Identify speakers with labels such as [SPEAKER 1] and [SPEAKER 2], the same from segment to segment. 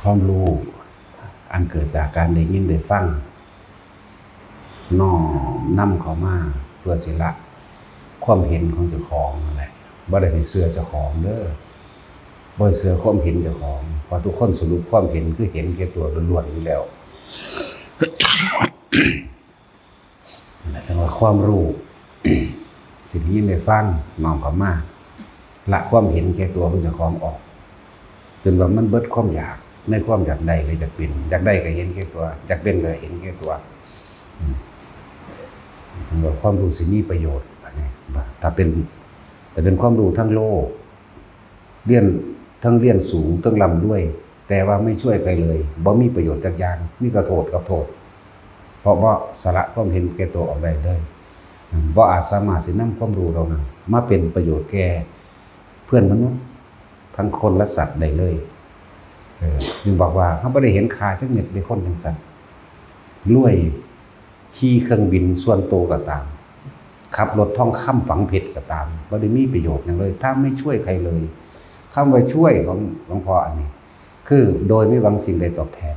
[SPEAKER 1] ความรู้อันเกิดจากการได้ยินได้ฟังน้อมนำเข้ามาเพื่อสิละความเห็นของเจ้าของนั่นแหละบ่ได้ให้เชื่อเจ้าของเด้อบ่ให้เชื่อความเห็นเจ้าของเพราะทุกคนสรุปความเห็นคือเห็นแก่ตัวล้วนๆอยู่แล้วนั่นแหละจังว่าความรู้ สิ่งที่ยินได้ฟังน้อมเข้ามาละความเห็นแก่ตัวของเจ้าของออกจนว่ามันเบิดความอยากในความอยากได้เลยจะเป็นอยากได้ก็เห็นแก่ตัวอยากเป็นก็เห็นแก่ตัวถึงว่าความรู้สิมีประโยชน์อันนี้ถ้าเป็นความรู้ทั้งโลกเรียนสูงทั้งร่ำรวยแต่ว่าไม่ช่วยใครเลยบ่มีประโยชน์จักอย่างมีแต่โทษกับโทษเพราะว่าสละความเห็นแก่ตัวออกได้เลยบ่อาจสามารถสินำความรู้เรานั้นมาเป็นประโยชน์แก่เพื่อนมนุษย์ทั้งคนและสัตว์ได้เลยจึงบอกว่าเขาไม่ได้เห็นค่าจักเม็ดในคนทั้งสัตว์รวยขี่เครื่องบินส่วนตัวก็ตามขับรถท่องค่ำฝังเพชรก็ตามไม่ได้มีประโยชน์อย่างเลยถ้าไม่ช่วยใครเลยคำว่าช่วยของหลวงพ่ออันนี้คือโดยไม่หวังสิ่งใดตอบแทน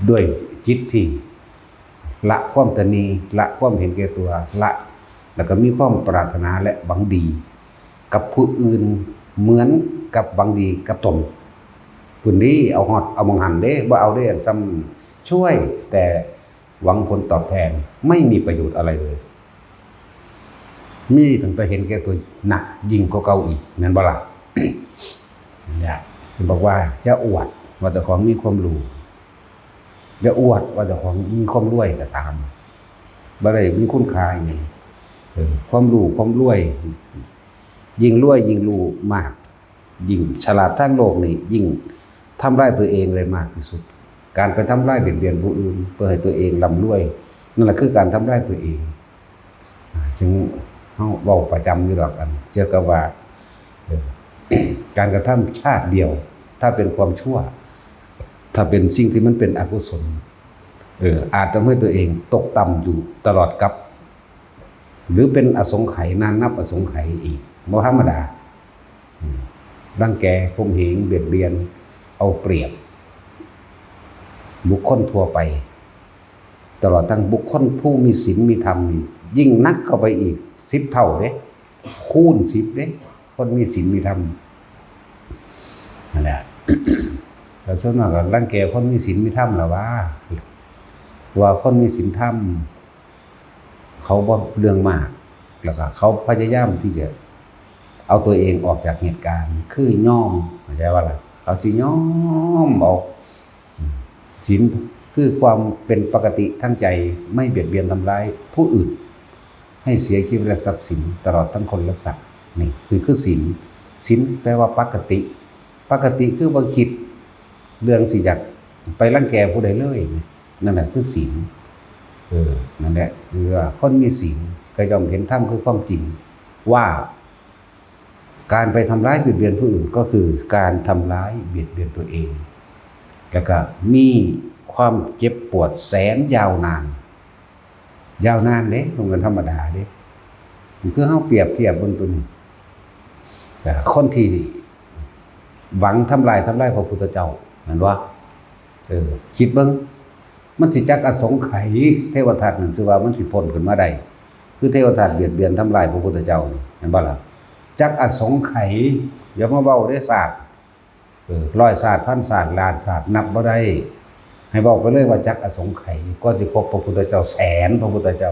[SPEAKER 1] ด้วยจิตที่ละความตนีละความเห็นแก่ตัวละแล้วก็มีความปรารถนาและหวังดีกับผู้อื่นเหมือนกับหวังดีกับตนผู้นี้เอาฮอดเอามองหันเด้บ่เอาได้ซ้ำช่วยแต่หวังผลตอบแทนไม่มีประโยชน์อะไรเลยมีตั้งแต่เห็นแก่ตัวหนักยิ่งกว่าเก่าอีกนั่นบ่ล่ะ เนี่ยบอกว่าจะอวดว่าเจ้าของมีความรู้จะอวดว่าเจ้าของมีความรวยก็ตามบ่ได้มีคุณค่าอย่างนี้ความรู้ความรวยยิ่งรวยยิ่งรู้มากยิ่งฉลาดทางโลกนี่ยิ่งทำร้ายตัวเองเลยมากที่สุดการไปทำร้ายเบียดผู้อื่นเพื่อให้ตัวเองร่ำรวยนั่นแหละคือการทำร้ายตัวเองซึ่งเขาเว้าประจำอยู่ดอกกันเจอกับว่าการกระทำชาติเดียวถ้าเป็นความชั่วถ้าเป็นสิ่งที่มันเป็นอกุศลอาจทำให้ตัวเองตกต่ำอยู่ตลอดกับหรือเป็นอสงไขยนานนับอสงไขยอีกบ่ธรรมดารังแกข่มเหงเบียดเบียนเอาเปรียบบุคคลทั่วไปตลอดทั้งบุคคลผู้มีศีลมีธรรมยิ่งนักเข้าไปอีก10 เท่าเด้คูณ10เด้คนมีศีลมีธรรมนั่นแหละ แล้วส่วนมากก็รังแกคนมีศีลมีธรรมล่ะว่าคนมีศีลธรรมเขาบ่เรื่องมากแล้วก็เขาพยายามที่จะเอาตัวเองออกจากเหตุการณ์คือย่อมเข้าใจว่าล่ะเขาสิย่อมเอาศีลคือความเป็นปกติทั้งใจไม่เบียดเบียนทำร้ายผู้อื่นให้เสียชีวิตและทรัพย์สินตลอดทั้งคนและสัตว์นี่คือศีลแปลว่าปกติคือบ่คิดเรื่องสิจักไปรังแกผู้ใดเลยนั่นแหละคือศีลนั่นแหละคือว่าคนมีศีลก็ย่อมเห็นธรรมคือความจริงว่าการไปทำร้ายเบียดเบียนผู้อื่นก็คือการทำร้ายเบียดเบียนตัวเองแล้วก็มีความเจ็บปวดแสนยาวนานเด้ลงกันธรรมดาเด้คือเฮาเปรียบเทียบบนตัวนี้คนที่หวังทำลายพระพุทธเจ้านั่นว่าคิดเบิ่งมันสิจักอสงไขยเทวทัตนั่นสิว่ามันสิพ้นขึ้นมาได้คือเทวทัตเบียดเบียนทำลายพระพุทธเจ้านั่นบ่ล่ะจักอสงไขยอย่ามาเว้าได้ศาสตร์100 ศาสตร์ 1,000 ศาสตร์ ล้านศาสตร์นับบ่ได้ให้เว้าไปเลยว่าจักอสงไขยก็สิครบพระพุทธเจ้าแสนพระพุทธเจ้า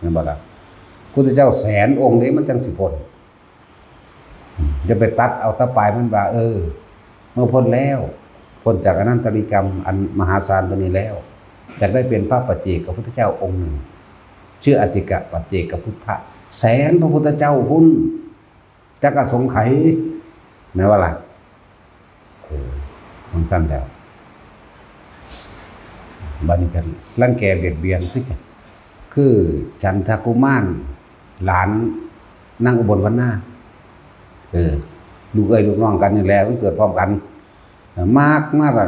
[SPEAKER 1] นั่นบ่ล่ะพุทธเจ้าแสนองค์นี้มันจังสิพ้นจะไปตัดเอาตะปลายมันว่าเมื่อพ้นแล้วพ้นจากอนันตริกรรมอันมหาศาลตัวนี้แล้วจะได้เป็นพระปัจเจกพุทธเจ้าองค์หนึ่งชื่ออติกะปัจเจกพุทธะแสนพระพุทธเจ้าพุ่นจักอสงไขยแม้ว่าล่ะมันกันแล้วบัดนี้กันรังแกเบียดเบียนคือจันทกุมารหลานนั่งอุบลวรรณาลูกลูกน้องกันนี่แหละมันเกิดพร้อมกันมาก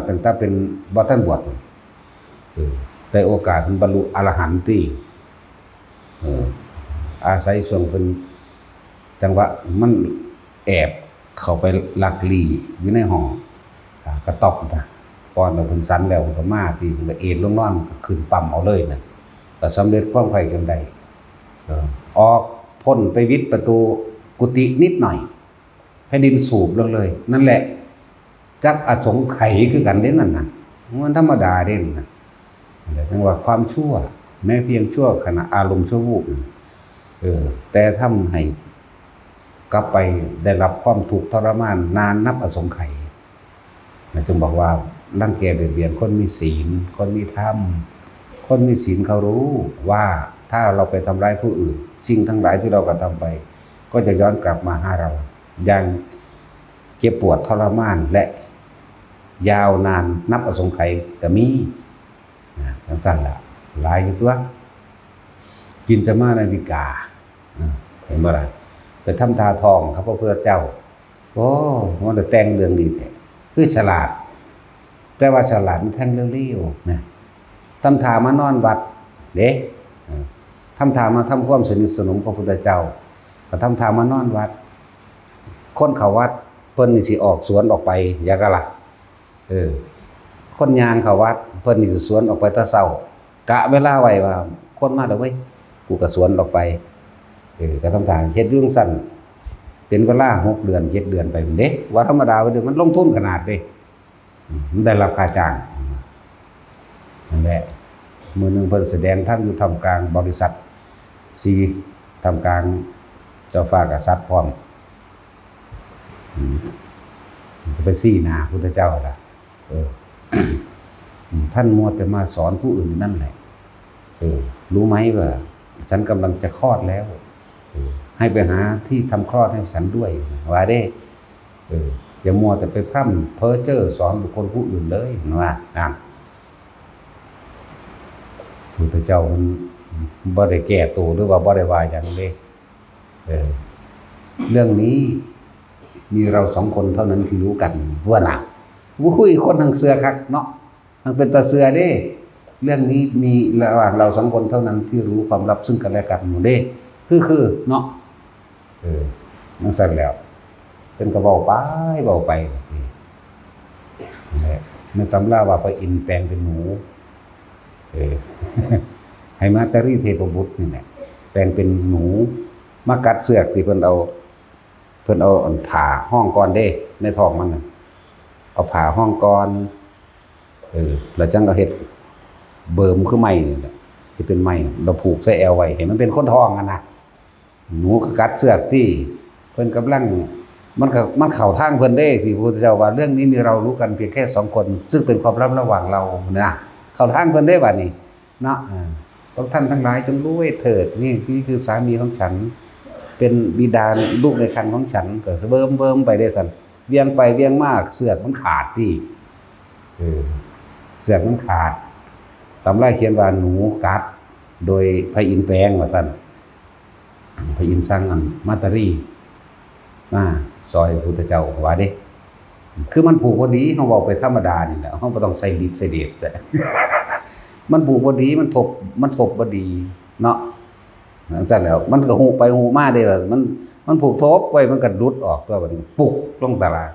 [SPEAKER 1] ตั้งแต่เป็นบ่ทันบวชได้โอกาสเป็นบรรลุอรหันต์ที่อาศัยช่วงเพิ่นจังหวะมันแอบเข้าไปลักลี่อยู่ในห้องก็ ต็อปนะก่อนเราคุณสันแล้วก็มาที่ก็เอ็นลงนอนก็ขึ้นปั๊มเอาเลยนะแต่สำเร็จความไฟจนใดออกพ้นไปวิดประตูกุฏินิดหน่อยให้ดินสูบลงเลย นั่นแหละจักอสงไขยคือกันเด่นนั่นนะมันธรรมดาเด่นนะแต่จังว่าความชั่วแม้เพียงชั่วขณะอารมณ์ชั่ววูบแต่ทำให้กลับไปได้รับความทุกข์ทรมานนานนับอสงไขยจึงบอกว่ารังแกเบียดเบียนคนมีศีลคนมีธรรมคนมีศีลเขารู้ว่าถ้าเราไปทำร้ายผู้อื่นสิ่งทั้งหลายที่เรากระทำไปก็จะย้อนกลับมาหาเราอย่างเจ็บปวดทรมานและยาวนานนับอสงไขยก็มีทั้งสั้นละหลายอยู่ตัวกินจะมานาฬิกาเห็นไหมล่ะไปทำทาทองครับเพื่อเจ้าโอ้มันจะแต่งเรื่องดีแต่คือฉลาดแต่ว่าฉลาดมันแท่งเลี้ยวๆนะทำทามานอนวัดเด้ทำทามาทำความสนิทสนมกับพระพุทธเจ้าก็ทำทามานอนวัดคนเขาวัดเพิ่นนี่สิออกสวนออกไปอยากละคนยางเขาวัดเพิ่นนี่สิสวนออกไปตะเช้ากะเวลาไว้ว่าคนมาแล้วเว้ยกูก็สวนออกไปก็ทำทางเฮ็ดยุ่งสั้นเป็นเวลา6 เดือน7 เดือนไปเด้ว่าธรรมดาเด้มันลงทุนขนาดเด้มันได้รับค่าจ้างนั่นแหละมื้อนึงเพิ่นแสดงธรรมอยู่ท่ามกลางบริษัทท่ามกลางเจ้าฟ้ากษัตริย์พร้อมจะไปซี่หน้าพุทธเจ้าล่ะท่านมัวแต่มาสอนผู้อื่นนั่นแหละรู้ไหมว่าฉันกำลังจะคลอดแล้วให้ไปหาที่ทำคลอดให้ฉันด้วยว่าได้อย่ามัวแต่ไปพร่ำเพ้อเจ้อสอนบุคคลผู้อื่นเลยว่าพุทธเจ้ามันบ่ได้แก้ตัวหรือว่าบ่ได้ว่าอย่างนี้เรื่องนี้มีเรา2 คนเท่านั้นที่รู้กันว่าหนักคุยคนทางเสือคักเนาะทางเป็นตาเสือเด้เรื่องนี้มีระหว่างเรา2 คนเท่านั้นที่รู้ความลับซึ่งกันและกันหมดเด้คือเนาะนั่นสั่นแล้วเป็นกระเบาไปในตำราว่าไปอินแปลงเป็นหนูให้มาตรีเทพบุตรนี่แหละแปลงเป็นหนูมากัดเสือกที่เพิ่นเอาผ่าห้องก่อนเด้ในท้องมันน่ะเอาผ่าห้องก่อนแล้วจังก็เฮ็ดเบิ่มคือไม้นี่แหละที่เป็นไม้เราผูกใส่แอวไว้เห็นมันเป็นคนท้องกันนะหนูก็กัดเสือกที่เพิ่นกำลังมันเข้าทางเพิ่นเด้ที่พระพุทธเจ้าว่าเรื่องนี้มีเรารู้กันเพียงแค่2 คนซึ่งเป็นความลับระหว่างเรานะเข้าทางเพิ่นได้บัดนี้เนาะพวกท่านทั้งหลายจงรู้ไว้เถิดนี่คือสามีของฉันเป็นบิดาลูกในครรภ์ของฉันก็เบิ่มไปได้สั่นเวียงไปเวียงมากเสือกมันขาดที่เสือกมันขาดตำราเขียนว่าหนูกัดโดยพระอินทร์แปลงว่าสั่นพระอินทร์สร้างมาตรีมาซอยพระพุทธเจ้าว่าเด้คือมันผูกพอดีเฮาเว้าไปธรรมดานี่แหละเฮาบ่ต้องใส่ดิบใส่เดชแหละมันผูกพอดีมันทบบ่ดีเนาะนั่นซั่นแล้วมันก็หูไปหูมาได้ว่ามันผูกทบไว้มันก็หลุดออกตัวบัดนี้ปุ๊กลงตลาด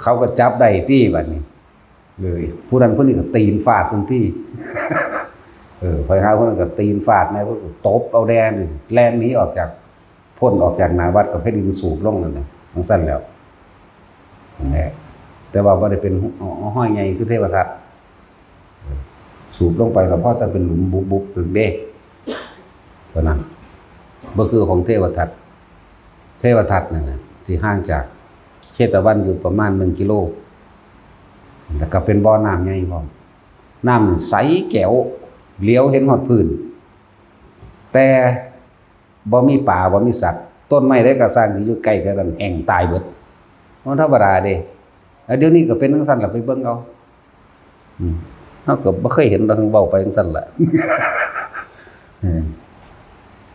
[SPEAKER 1] เขาก็จับได้ที่บัดนี้เลยผู้นั้นผู้นี้ก็ตีนฟาดซึ่งที่พอหาคนนั้นก็ตีนฟาดนะก็ตบเอาแดงแล่นหนีออกจากพ้นออกจากหน้าวัดก็ให้ดินสูบลงนั่นน่ะทั้งสั้นแล้วแต่ว่าบ่ได้เป็นห้อยใหญ่คือเทวทัตสูบลงไปแล้วพอแต่เป็นหลุมบุบๆตึกเด้เท่านั้นบ่คือของเทวทัตนั่นน่ะสิห่างจากเชตวันอยู่ประมาณ1 กิโลแล้วก็เป็นบ่อน้ำใหญ่พร้อมน้ำใสแก๋วเลี้ยวเห็นฮอดพื้นแต่บ่มีป่าบ่มีสัตว์ต้นไม้ได้ก็สร้างที่อยู่ใกล้กันนั่นแห้งตายเบิดมันธรรมดาเด้แล้วเดี๋ยวนี้ก็เป็นจังซั่นล่ะไปเบิ่งเอาเฮาก็บ่เคยเห็นเราทั้งเว้าไปจังซั่นล่ะ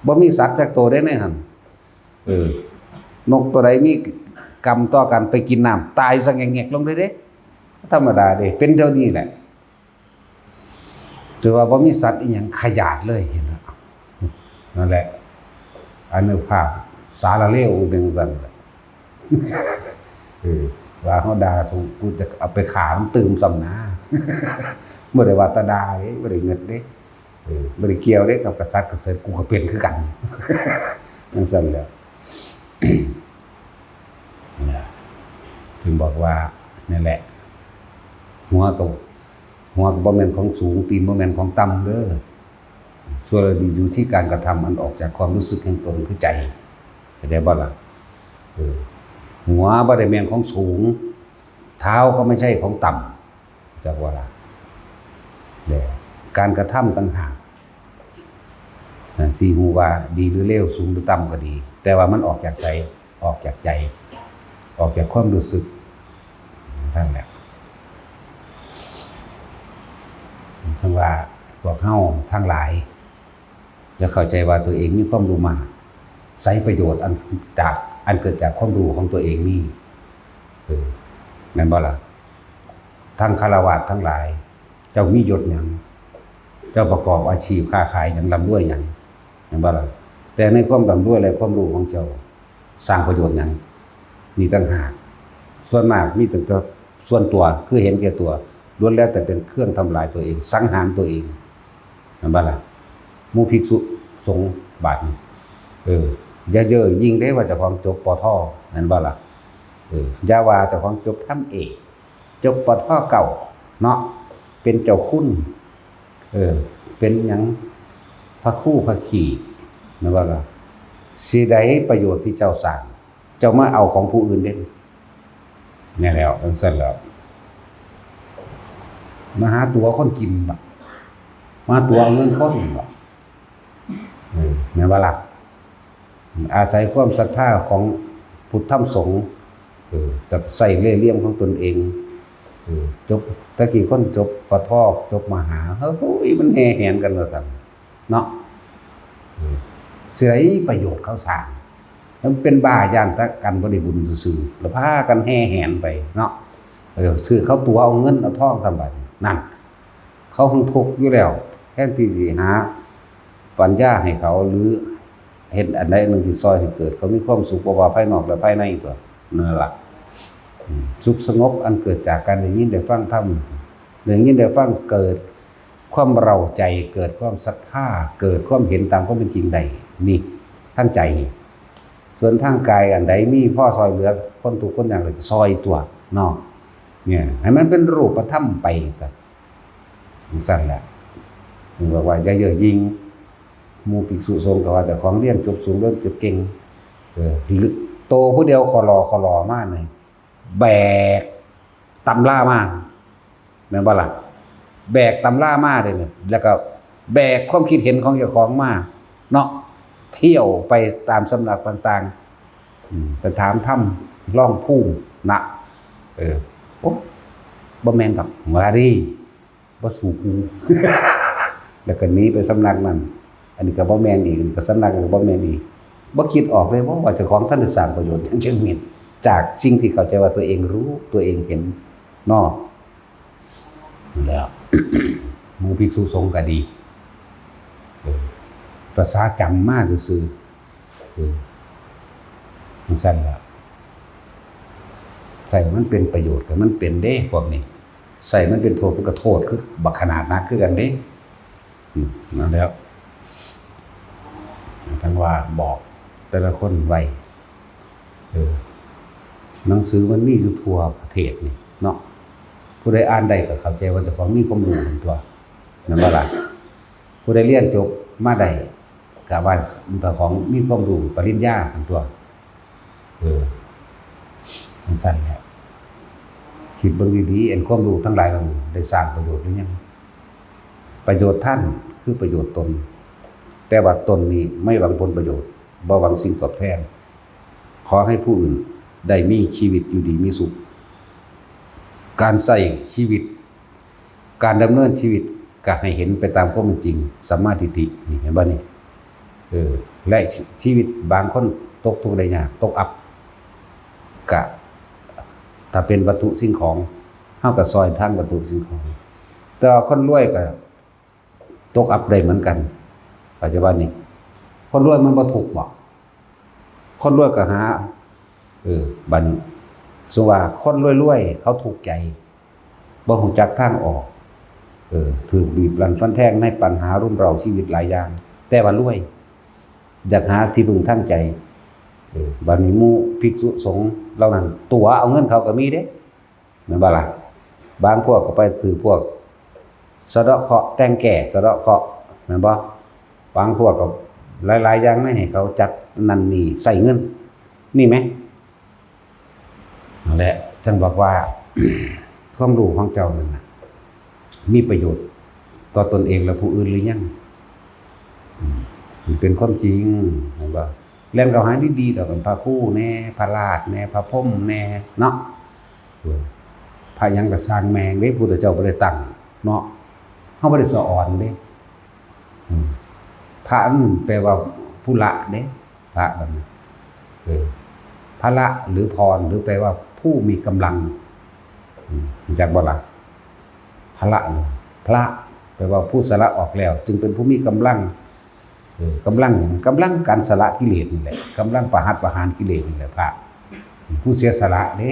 [SPEAKER 1] บ่มีสัตว์จักตัวได้ในหั่นนกตัวใดมีกรรมต่อกันไปกินน้ำตายซะแงกๆลงเลยเด้ธรรมดาเด้เป็นเท่านี้แหละถือว่าบ่มีสัตว์อีหยังขยาดเลยเห็นแล้วนั่นแหละอนุภาพสารเลวเป็นจังซั่น ว่าเฮาด่าถูกกูจะเอาไปขามันตื่มซ้ำหน้า บ่ได้ว่าแตาด่าเด้บ่ได้เงิดเด้บ่ได้เกี่ยวเด้กับกษัตริย์กษัตริย์กูก็เป็นคือกัน จังซั่นแหละ ถึงบอกว่านี่แหละหัวก็บ่แม่นของสูงตีนบ่แม่นของต่ำเด้อส่วนอยู่ที่การกระทำอันออกจากความรู้สึกแห่งตนคือใจเข้าใจบ่ล่ะหัวบ่ได้แม่นของสูงเท้าก็ไม่ใช่ของต่ำจักว่าล่ะการกระทำต่างหากสิฮู้ว่าดีหรือเลวสูงหรือต่ำก็ดีแต่ว่ามันออกจากใจออกจากใจออกจากความรู้สึกนั่นแหละทั้งว่าพวกเฮาทั้งหลายจะเข้าใจว่าตัวเองมีความรู้มากใช้ประโยชน์อันเกิดจากความรู้ของตัวเองนี่แม่นบ่ล่ะทั้งฆราวาสทั้งหลายเจ้ามียศหยังเจ้าประกอบอาชีพค้าขายหยังร่ำรวยหยังแม่นบ่ล่ะแต่ในความร่ำรวยและความรู้ของเจ้าสร้างประโยชน์หยังนี่ต่างหากส่วนมากมีแต่ส่วนตัวคือเห็นแก่ตัวล้วนแล้วแต่เป็นเครื่องทำลายตัวเองสังหารตัวเองนั่นบ่ล่ะหมู่ภิกษุสงฆ์บาดนี้อย่าเย่อยิ่งได้ว่าเจ้าของจบปทนั่นบ่ล่ะอย่าว่าเจ้าของจบทำเอกจบปทเก่าเนาะเป็นเจ้าคุณเป็นหยังพระคู่พระขี่นั่นบ่ล่ะสิได้ประโยชน์ที่เจ้าสร้างเจ้ามาเอาของผู้อื่นเด่นนี่แล้วจังซั่นแล้วมาหาตัวคนกินบ่มาตัวเอาเงินคนบ่แม่นบ่ล่ะอาศัยความศรัทธาของพุทธธรรมสงฆ์กับใส่เล่ห์เหลี่ยมของตนเองจบตะกี้คนจบปทจบมหาเฮ้ยมันแห่แหนกันว่าซั่นเนาะสิได้ประโยชน์เขาสร้างมันเป็นบ้าย่านตะกันบ่ได้บุญซื่อๆแล้วพากันแห่แหนไปเนาะซื้อเขาตัวเอาเงินเอาทองซั่นบัดนั่นเขาคงทุกข์อยู่แล้วแทนที่สิหาปัญญาให้เขาหรือเฮ็ดอันใดนึงที่ซอยให้เกิดเขามีความสุขบ่ว่าภายนอกและภายในตัวนั่นล่ะสุขสงบอันเกิดจากการได้ยินได้ฟังธรรมได้ยินได้ฟังเกิดความเร้าใจเกิดความศรัทธาเกิดความเห็นตามความเป็นจริงได้นี่ทางใจส่วนทางกายอันใดมีพ่อซอยเหลือคนทุกคนอย่างเลยซอยตัวเนาะเนี่ยให้มันเป็นรูปธรรมไปกันสั่นแหละถึงบอกว่าอย่าเย่อหยิ่งหมู่ภิกษุสงฆ์ก็ว่าแต่ของเรียนจบสูงเรียนจบเก่งโตผู้เดียวคอรอมากเลยแบกตำล่ามากแม่นบ่ล่ะแบกตำล่ามากเลยเนี่ยแล้วก็แบกความคิดเห็นของเจ้าของมาเนาะเที่ยวไปตามสำนักต่างๆไปถามถ้ำล่องพุ่งนะโอ้บ่แม่นดอกว่าดิบ่สู่กู แล้วก็หนีไปสำนักนั้นอันนี้ก็บ่แม่นอีกก็สำนักก็บ่แม่นอีกบ่คิดออกเลยว่าเจ้าของท่านได้สร้างประโยชน์อย่างเช่นนี้จากสิ่งที่เข้าใจว่าตัวเองรู้ตัวเองเห็นเนาะแล้ว หมู่ภิกษุสงฆ์ก็ดีภาษาจำมาซื่อมันสั่นแล้วใส่มันเป็นประโยชน์กับมันเป็นเด้พวกนี้ใส่มันเป็นโทษมันก็โทษคือบักขนาดนักคือกันเด้นั่นแล้วทั้งว่าบอกแต่ละคนไว้หนังสือมันมีอยู่ทั่วประเทศนี่เนาะผู้ใดอ่านได้ก็เข้าใจว่าเจ้าของมีความรู้ตัวนั่นบ่ล่ะผู้ใดเรียนจบมาได้ก็ว่าเจ้าของมีความรู้ปริญญาตัวมันสั่นแล้วคิดเบิ่งดีๆความรู้ทั้งหลายเหล่านี้ได้สร้างประโยชน์หรือยังประโยชน์ท่านคือประโยชน์ตนแต่ว่าตนนี้ไม่หวังผลประโยชน์บ่หวังสิ่งตอบแทนขอให้ผู้อื่นได้มีชีวิตอยู่ดีมีสุขการใช้ชีวิตการดำเนินชีวิตก็ให้เห็นไปตามความเป็นจริงสัมมาทิฏฐินี่เห็นบ่นี่และชีวิตบางคนตกทุกข์ได้ยากตกอับก็ถ้าเป็นวัตถุสิ่งของเฮาก็ซอยทางวัตถุสิ่งของแต่คนรวยก็ตกอับได้เหมือนกันปัจจุบันนี้คนรวยมันบ่ทุกข์บ่คนรวยก็หาบัดนี้ ส่วนว่าคนรวยๆเขาถูกใจบ่ฮู้จักทางออกถูกบีบรันฟันแทงในปัญหารุมเร้าชีวิตหลายอย่างแต่ว่ารวยอยากหาที่พึ่งทางใจบัดนี้หมู่ภิกษุสงฆ์เหล่านั้นตั๋วเอาเงินเขาก็มีเด้แม่นบ่ล่ะบางพวกก็ไปถือพวกสะเดาะเคราะห์แต่งแก่สะเดาะเคราะห์แม่นบ่บางพวกก็หลายๆอย่างให้เขาจัดนั่นนี่ใส่เงินนี่ไหมนั่นแหละจังบอกว่า ความรู้ของเจ้านั่นน่ะมีประโยชน์ต่อตนเองและผู้อื่นหรือยังมันเป็นความจริงเห็นบ่เล่นเขาหาดีๆดอกเป็นพระครูแน่พระราชแน่พระพรหมแน่เนาะพระยังก็สร้างแมงเด้พุทธเจ้าบ่ได้ตั้งเนาะเฮาบ่ได้สอนเด้พระนั่นแปลว่าผู้ละเด้พระบัดนี้พระละหรือพรหรือแปลว่าผู้มีกำลังรู้จักบ่ล่ะพระพระแปลว่าผู้สละออกแล้วจึงเป็นผู้มีกำลังกำลังอย่างกำลังการสละกิเลสนี่แหละกำลังประหารกิเลสนี่แหละพระผู้เสียสละเด้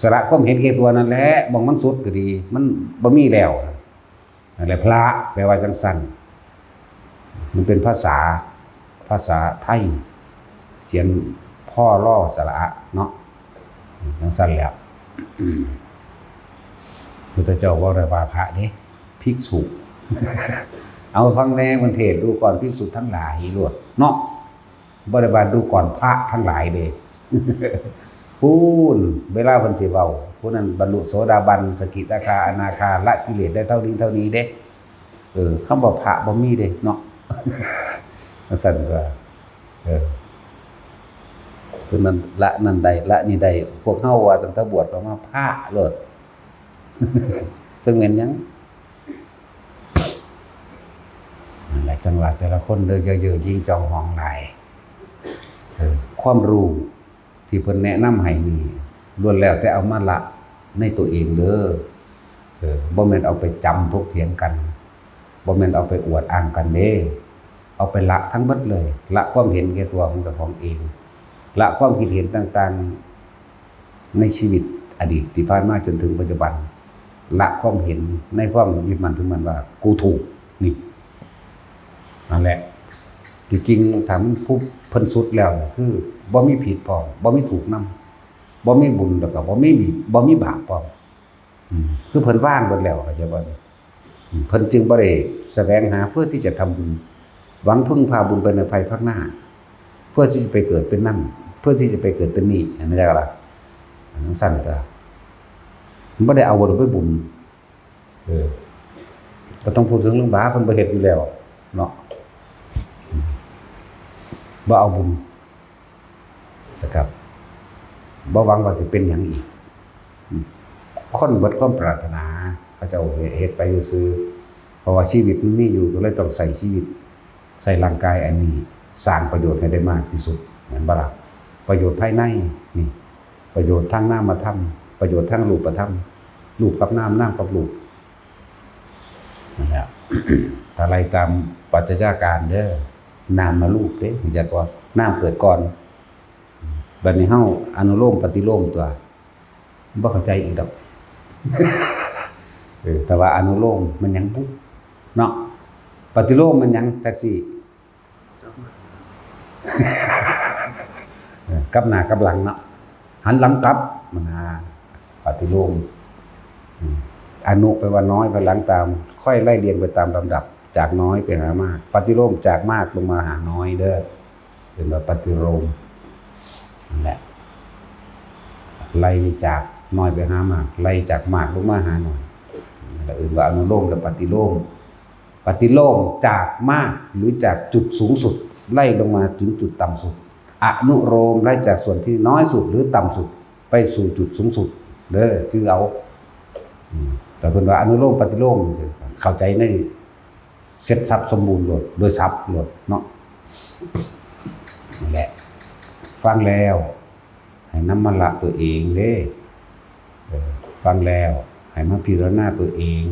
[SPEAKER 1] สละความเห็นแก่ตัวนั่นแหละบ่มันสุดก็ดีมันบ่มีแล้วนั่นแหละพระแปลว่าจังซั่นมันเป็นภาษาไทยเขียนพ่อล่อสระเนาะจังซั่นแล้วพุทธเจ้าว่าได้ว่าพระเด้ภิกษุ เอาฟังแน่มันเทศดูก่อนภิกษุทั้งหลายโลดเนาะบ่ได้ว่าดูก่อนพระทั้งหลายเด้ พูนเวลาเพิ่นสิเว้าผู้นั้นบรรลุโสดาบันสกิทาคาอนาคาละกิเลสได้เท่านี้เด้คำว่าพระบ่มีเด้เนาะ สั่นว่าคือนั้นละนั่นใดละนี่ใดพวกเฮาว่าตั้งแต่บวชออกมาพระโลด จังแม่นหยังนั่นแหละจังหวะแต่ละคนเด้อเยอะๆยิ่งจองห้องหลายความรู้ที่เพิ่นแนะนำให้นี่ล้วนแล้วแต่เอามาละในตัวเองเด้อบ่แม่นเอาไปจำพวกเถียงกันบ่แม่นเอาไปอวดอ้างกันเด้เอาไปละทั้งหมดเลยละความเห็นแก่ตัวของเจ้าของเองละความคิดเห็นต่างๆในชีวิตอดีตที่ผ่านมาจนถึงปัจจุบันละความเห็นในความยึดมั่นถือมั่นว่ากูถูกนี่นั่นแหละจริงๆถามผู้เพิ่นสุดแล้วคือบ่มีผิดพร้อมบ่มีถูกนำบ่มีบุญแล้วก็บ่มีบาปพร้อมคือเพิ่นว่างเบิดแล้วเข้าใจบ่เพิ่นจึงบ่ได้แสวงหาเพื่อที่จะทำบุญหวังพึ่งพาบุญไปในภายภาคหน้าเพื่อที่จะไปเกิดเป็นนั่นเพื่อที่จะไปเกิดเป็นนี่เข้าใจบ่ล่ะสั่นก็บ่ได้เอาบุญไปบุญก็ต้องพูดถึงเรื่องบาปเพิ่นบ่เฮ็ดอยู่แล้วเนาะบ่เอาบุญนะครับบ่หวังว่าสิเป็นหยังอีกคนเบิดความปรารถนาเขาเจ้าเฮ็ดไปซื่อเพราะว่าชีวิตมันมีอยู่ก็เลยต้องใส่ชีวิตใส่ร่างกายอันนี้สร้างประโยชน์ให้ได้มากที่สุดเหมือนบ่ล่ะประโยชน์ภายในนี่ประโยชน์ทางนามธรรมประโยชน์ทางรูปธรรมรูปกับนามนามกับรูปนั่นแหละ ถ้าไล่ตามปัจจัยการเด้อนามมารูปเด้รู้จักว่านามเกิดก่อนบัดนี้เฮาอนุโลมปฏิโลมตัวบ่เข้าใจอีกดอก แต่ว่าอนุโลมมันหยังปุ๊บเนาะปฏิโลมมันหยังแท็กซี่ กลับหน้ากลับหลังเนาะหันหลังกลับมันปฏิโลมอนุแปลว่าน้อยไปหลังตามค่อยไล่เรียงไปตามลำดับจากน้อยไปหามากปฏิโลมจากมากลงมาหาน้อยเด้อเป็นว่าปฏิโลมนั่นแหละไล่จากน้อยไปหามากไล่จากมากลงมาหาน้อยแล้วอื่นว่าอนุโลมและปฏิโลมปฏิโลมจากมากหรือจากจุดสูงสุดไล่ลงมาถึงจุดต่ำสุดอนุโลมไล่จากส่วนที่น้อยสุดหรือต่ำสุดไปสู่จุดสูงสุดเด้อคือเอาแต่เป็นว่าอนุโลมปฏิโลมเข้าใจในเสร็จสับสมบูรณ์หมดโดยสับหมดเนาะนั่นแหละฟังแล้วให้นำมาละตัวเองเด้ฟังแล้วให้มาพิจารณาตัวเอง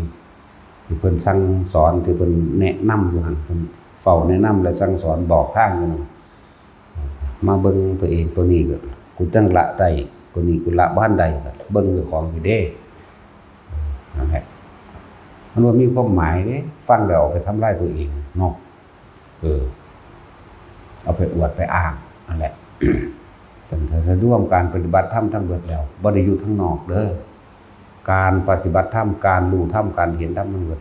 [SPEAKER 1] ที่เพิ่นสั่งสอนที่เพิ่นแนะนำอยู่หั่นเพิ่นเฝ้าแนะนำและสั่งสอนบอกทางอยู่นั่นมาเบิ่งตัวเองตัวนี้ก็กูจังละได้ คนนี้กุละบ้านใดก็เบิ่งเรื่องของอยู่เด้นั่นแหละมันว่ามีความหมายเด้ฟังแล้วเอาไปทำลายตัวเองเนาะเอาไปอวดไปอ้างนั่นแหละ สันจะร่วมการปฏิบัติธรรมทั้งเบิดแล้วบ่ได้อยู่ข้างนอกเด้อการปฏิบัติธรรมการรู้ธรรมการเห็นธรรมทั้งเบิด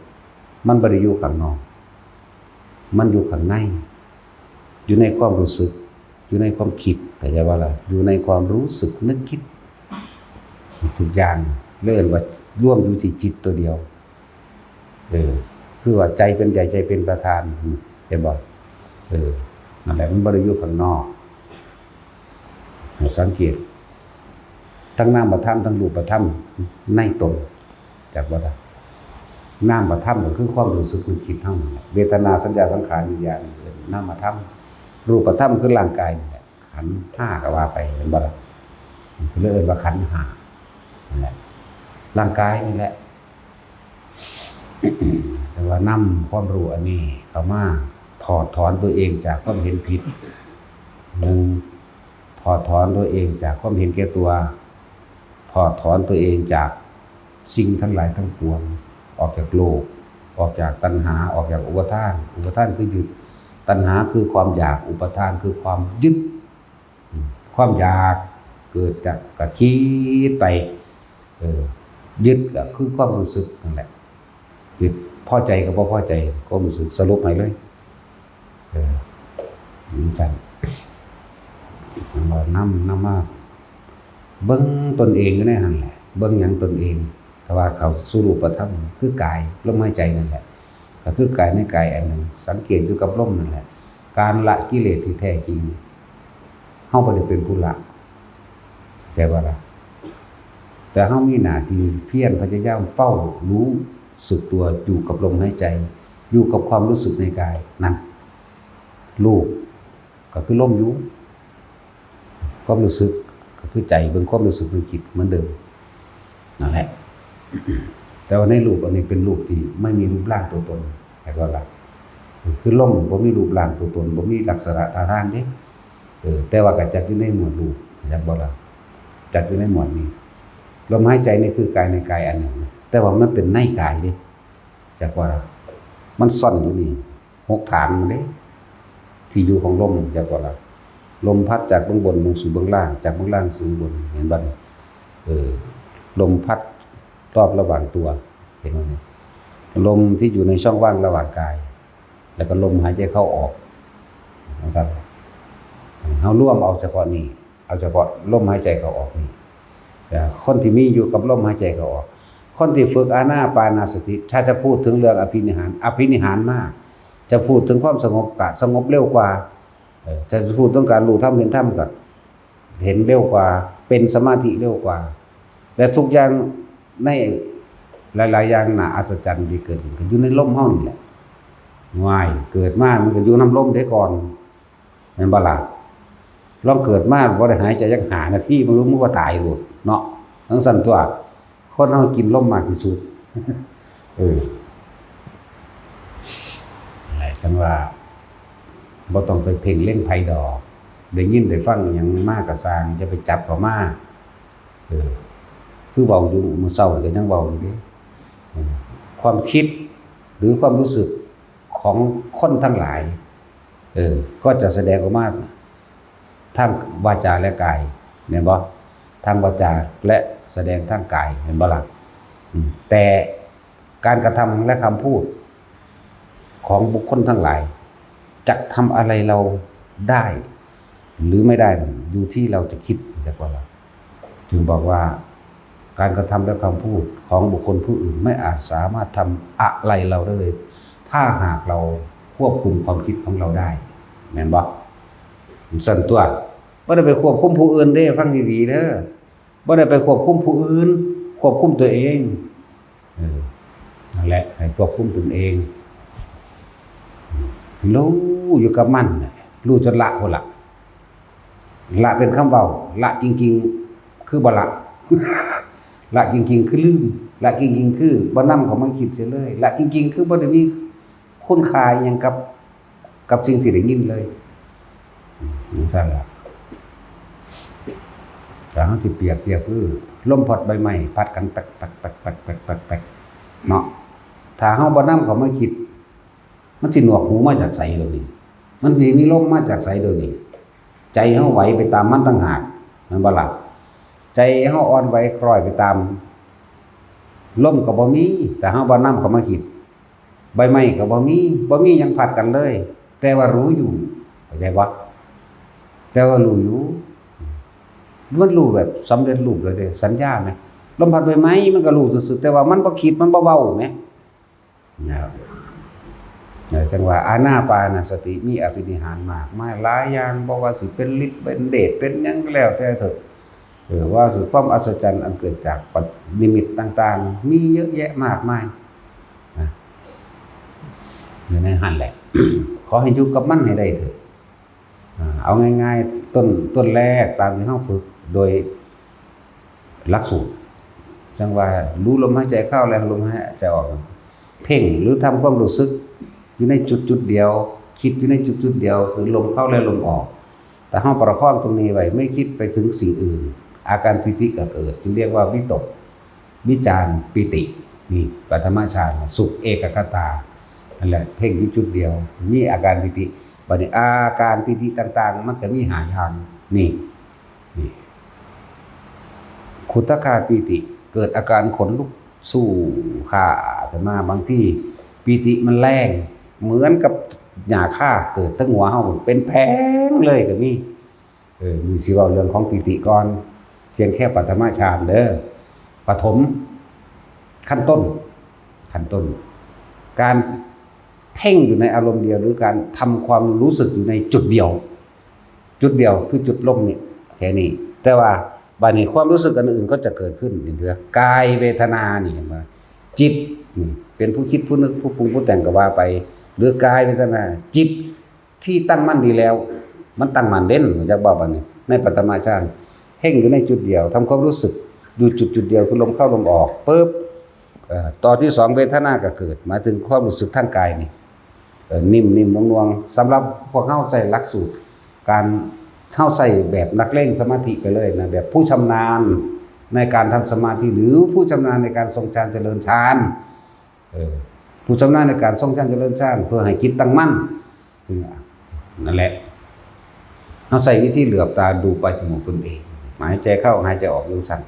[SPEAKER 1] มันบ่ได้อยู่ข้างนอกมันอยู่ข้างในอยู่ในความรู้สึกอยู่ในความคิดเข้าใจว่าล่ะอยู่ในความรู้สึกนึกคิดทุกอย่างเรียกว่าร่วมอยู่ที่จิตตัวเดียวคือว่าใจเป็นใหญ่ใจเป็นประธานเห็นบ่นั่นแหละมันบ่ได้อยู่ข้างนอกให้สังเกตทั้งนามธรรมทั้งรูปธรรมในตนจากว่าล่ะนามธรรมก็คือความรู้สึกนึกคิดทั้งนั้นเวทนาสัญญาสังขารวิญญาณนามธรรมรูปธรรมคือร่างกายนี่แหละขันธ์5ก็ว่าไปเห็นบ่ล่ะคือเรียกว่าขันธ์5นั่นแหละร่างกายนี่แหละ แต่ว่านำความรู้อันนี้เข้ามาถอดถอนตัวเองจากความเห็นผิดถอดถอนตัวเองจากความเห็นแก่ตัวถอดถอนตัวเองจากสิ่งทั้งหลายทั้งปวงออกจากโลกออกจากตัณหาออกจากอุปทานคือยึดตัณหาคือความอยากอุปทานคือความยึดความอยากเกิดจากกระคิดไปยึดก็คือความรู้สึกนั่นแหละยึดพอใจกับบ่พอใจก็รู้สึกสรุปให้เลยสั่นเรานำมาเบิ่งตนเองก็ได้หั่นแหละเบิ่งหยังตนเองแต่ว่าเขาสู่รูปธรรมคือกายลมหายใจนั่นแหละก็คือกายในกายอันหนึ่งสังเกตอยู่กับลมนั่นแหละการละกิเลสที่แท้จริงเฮาบ่ได้เป็นผู้ละใจว่าล่ะแต่เฮามีหน้าที่เพียรพยายามเฝ้ารู้สึกตัวอยู่กับลมหายใจอยู่กับความรู้สึกในกายนั่นรูปก็คือลมอยู่ความรู้สึกก็คือใจเป็นความรู้สึกนึกคิดเหมือนเดิมนั่นแหละแต่ว่าในรูปอันนี้เป็นรูปที่ไม่มีรูปร่างตัวตนแต่ก็ละคือลมบ่มีรูปร่างตัวตนบ่มีลักษณะท่าทางเด้แต่ว่าก็จัดอยู่ในหมวดรูปจักบ่ล่ะจัดอยู่ในหมวดนี้ลมหายใจนี่คือกายในกายอันหนึ่งแต่ว่ามันเป็นในกายเด้จักว่ามันซ่อนอยู่นี่6ฐานมันเด้ที่อยู่ของลมจักว่าล่ะลมพัดจากเบื้องบนลงสู่เบื้องล่างจากเบื้องล่างสู่เบื้องบนเห็นบ่ลมพัดรอบระหว่างตัวเห็นไหมลมที่อยู่ในช่องว่างระหว่างกายแล้วก็ลมหายใจเข้าออกนะครับเฮาร่วมเอาเฉพาะนี้เอาเฉพาะลมหายใจเข้าออกนี่คนที่มีอยู่กับลมหายใจเข้าออกคนที่ฝึกอานาปานสติถ้าจะพูดถึงเรื่องอภินิหารมากจะพูดถึงความสงบกะสงบเร็วกว่าจะพูดต้องการรู้ธรรมเห็นธรรมก็เห็นเร็วกว่าเป็นสมาธิเร็วกว่าและทุกอย่างในหลายๆอย่างน่าอัศจรรย์ที่เกิดขึ้นอยู่ในลมเฮานี่แหละง่ายเกิดมามันก็อยู่น้ำลมได้ก่อนแม่นบ่ล่ะลองเกิดมาบ่ได้หายใจจัก5นาทีมันรู้มันก็ตายโลดเนาะทั้งสั่นตัวคนเฮากินลมมากที่สุดอะไรกันว่าบ่ต้องไปเพ่งเล่งไผดอกได้ยินได้ฟังหยังมากก็สร้างจะไปจับเขามาคือเว้าอยู่มื้อเช้าก็ยังเว้าอยู่เด้ความคิดหรือความรู้สึกของคนทั้งหลายก็จะแสดงออกมาทางวาจาและกายเห็นบ่ทางวาจาและแสดงทางกายเห็นบ่ล่ะแต่การกระทำและคำพูดของบุคคลทั้งหลายจะทำอะไรเราได้หรือไม่ได้อยู่ที่เราจะคิดจักว่าล่ะจึงบอกว่าการกระทำและคำพูดของบุคคลผู้อื่นไม่อาจสามารถทำอะไรเราได้เลยถ้าหากเราควบคุมความคิดของเราได้แม่นบ่สั่นตัวบ่ได้ไปควบคุมผู้อื่นเด้ฟังดีๆเด้อบ่ได้ไปควบคุมผู้อื่นควบคุมตัวเองนั่นแหละให้ควบคุมตนเองรู้อยู่กับมันรู้จนละพุ่นล่ะละเป็นคำเว้าละจริงๆคือบ่ละ ละจริงๆคือลืมละจริงๆคือบ่นำเขามาคิดเสียเลยละจริงๆคือบ่ได้มีคุณค่าหยังกับสิ่งที่ได้ยินเลยนั่นซั่นล่ะ แต่เฮาสิเปรียบเทียบคือลมพัดใบไม้พัดกันแป๊กๆๆๆๆเนาะถ้าเฮาบ่นำเข้ามาคิดมันสิหนวกหูมาจากไสเดี๋ยวนี้มันสิมีลมมาจากไสเดี๋ยวนี้ใจเฮาไหวไปตามมันต่างหากแม่นบ่ล่ะใจเฮาอ่อนไหวคล้อยไปตามลมก็บ่มีแต่เฮาบ่นำเข้ามาคิดใบไม้ก็บ่มีหยังพัดกันเลยแต่ว่ารู้อยู่เข้าใจบ่แต่ว่ารู้อยู่มันรู้แบบสำเร็จรูปเลยเด้สัญญาไหมลมพัดใบไม้มันก็รู้ซื่อๆแต่ว่ามันบ่คิดมันบ่เว้าแหมนะครับจังว่าอานาปานสติมีอภินิหารมากมายหลายอย่างบ่ว่าสิเป็นฤทธิ์เป็นเดชเป็นหยังก็แล้วแต่เถอะว่าสุดความอัศจรรย์อันเกิดจากนิมิตต่างๆมีเยอะแยะมากมายนะอยู่ในหันแหละ ขอให้อยู่กับมันให้ได้เถอะเอาง่ายๆต้นแรกตามที่เฮาฝึกโดยหลักสูตรจังว่ารู้ลมหายใจเข้าและลมหายใจออกเพ่งหรือทำความรู้สึกอยู่ในจุดเดียวคิดอยู่ในจุดเดียวคือลมเข้าและลมออกแต่เฮาประคองตรงนี้ไว้ไม่คิดไปถึงสิ่งอื่นอาการปิติก็เกิดจึงเรียกว่าวิตกวิจารปิตินี่ปฐมฌานสุขเอกคตานั่นแหละเพ่งอยู่จุดเดียวมีอาการปิติบัดนี้อาการปิติต่างๆมันก็มีหาทางนี่ขุทคาปิติเกิดอาการขนลุกสู้ขาขึ้นมาบางที่ปิติมันแรงเหมือนกับหญ้าคาเกิดตั้งหัวเฮาเป็นแผงเลยก็มีมีสิเว้าเรื่องของปิติก่อนเพียงแค่ปฐมฌานเด้อปฐมขั้นต้นการเพ่งอยู่ในอารมณ์เดียวหรือการทำความรู้สึกอยู่ในจุดเดียวคือจุดลมนี่แค่นี้แต่ว่าบัดนี้ความรู้สึกอันอื่นก็จะเกิดขึ้นนี่เด้อกายเวทนานี่มาจิตนี่เป็นผู้คิดผู้นึกผู้ปรุงผู้แต่งก็ว่าไปหรือกายเวทนาจิตที่ตั้งมั่นดีแล้วมันตั้งมั่นเด่นจักบ่บัดนี้ในปฐมฌานเพ่งอยู่ในจุดเดียวทำความรู้สึกอยู่จุดเดียวคือลมเข้าลมออกปึ๊บต่อที่2เวทนาก็เกิดหมายถึงความรู้สึกทางกายนี่นิ่มๆนวลๆสำหรับพวกเฮาใส่หลักสูตรการเข้าใส่แบบนักเล่นสมาธิไปเลยนะแบบผู้ชำนาญในการทำสมาธิหรือผู้ชำนาญในการทรงฌานเจริญฌานผู้ชำนาญในการทรงฌานเจริญฌานเพื่อให้จิตตั้งมั่นนั่นแหละเอาใส่วิธีเหลือบตาดูไปจมูกตนเองหายใจเข้าหายใจออกอยู่สั่น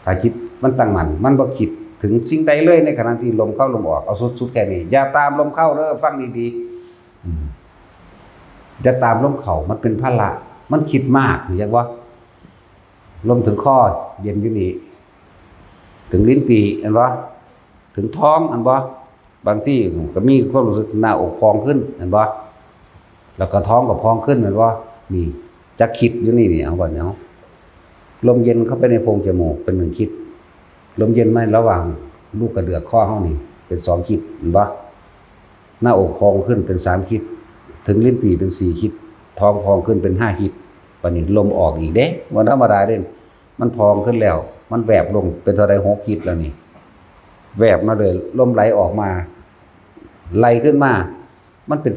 [SPEAKER 1] ถ้าจิตมันตั้งมั่นมันบ่คิดถึงสิ่งใดเลยในขณะที่ลมเข้าลมออกเอาสุดๆแค่นี้อย่าตามลมเข้าเด้อฟังดีๆจะตามลมเข้ามันเป็นภาระมันคิดมากเรียกว่าลมถึงคอเย็นอยู่นี่ถึงลิ้นปี่อันบ่ถึงท้องอันบ่บางที่ก็มีความรู้สึกหน้าอกพองขึ้นอันบ่แล้วก็ท้องก็พองขึ้นอันบ่นี่จะคิดอยู่นี่เอาบ่เนาะลมเย็นเข้าไปในโพรงจมูกเป็น1คิดลมเย็นไหมระหว่างลูกกระเดือกข้อเฮานี่เป็น2คิดเห็นบ่หน้าอกพองขึ้นเป็น3คิดถึงลิ้นปี่เป็น4คิดท้องพองขึ้นเป็น5คิดบัดนี้ลมออกอีกเด้บ่ธรรมดาเด้มันพองขึ้นแล้วมันแวบลงเป็นเท่าใด6คิดแล้วนี่แวบมาเลยลมไหลออกมาไหลขึ้นมามันเป็น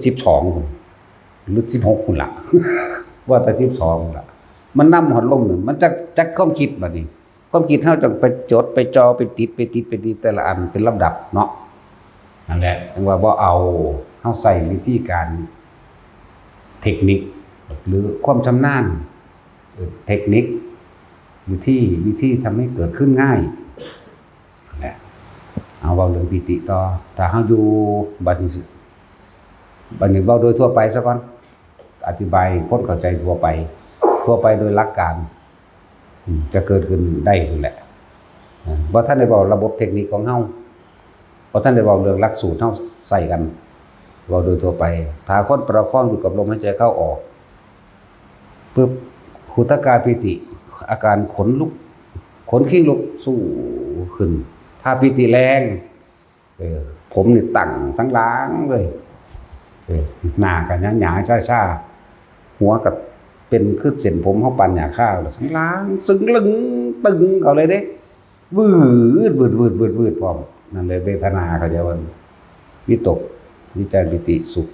[SPEAKER 1] 12หรือ16พุ่นล่ะว่าแต่12พุ่นล่ะมันนำหอดลมนึงมันจักความคิดบัดนี้ความคิดเฮาต้องไปจดไปจอไปติดแต่ละอันเป็นลำดับเนาะนั่นแหละจังว่าบ่เอาเฮาใส่วิธีการเทคนิคหรือความชำนาญเทคนิควิธีทำให้เกิดขึ้นง่ายแหละเอาเว้าเรื่องปิติต่อถ้าเฮาอยู่บัดนี้เว้าโดยทั่วไปซะก่อนอธิบายคนเข้าใจทั่วไปโดยหลักการจะเกิดขึ้นได้นั่นแหละบ่ท่านได้เว้าระบบเทคนิคของเฮาบ่ท่านได้เว้าเรื่องหลักสูตรเฮาใส่กันเว้าโดยทั่วไปถ้าคนประคองอยู่กับลมหายใจเข้าออกปึ๊บขุทกาปิติอาการขนลุกขนขี้ลุกสู้ขึ้นถ้าปิติแรงผมนี่ตั้งสังหลังเลยหน้าก็หยาๆช้าๆหัวก็เป็นคือเส้นผมเฮาปั่นหญ้าข้าวสังหลังซึ้งลึงตึงเขาเลยเด้วืดพร้อมนั่นเลยเวทนาเขาจะว่าวิตกวิจารปิติสุข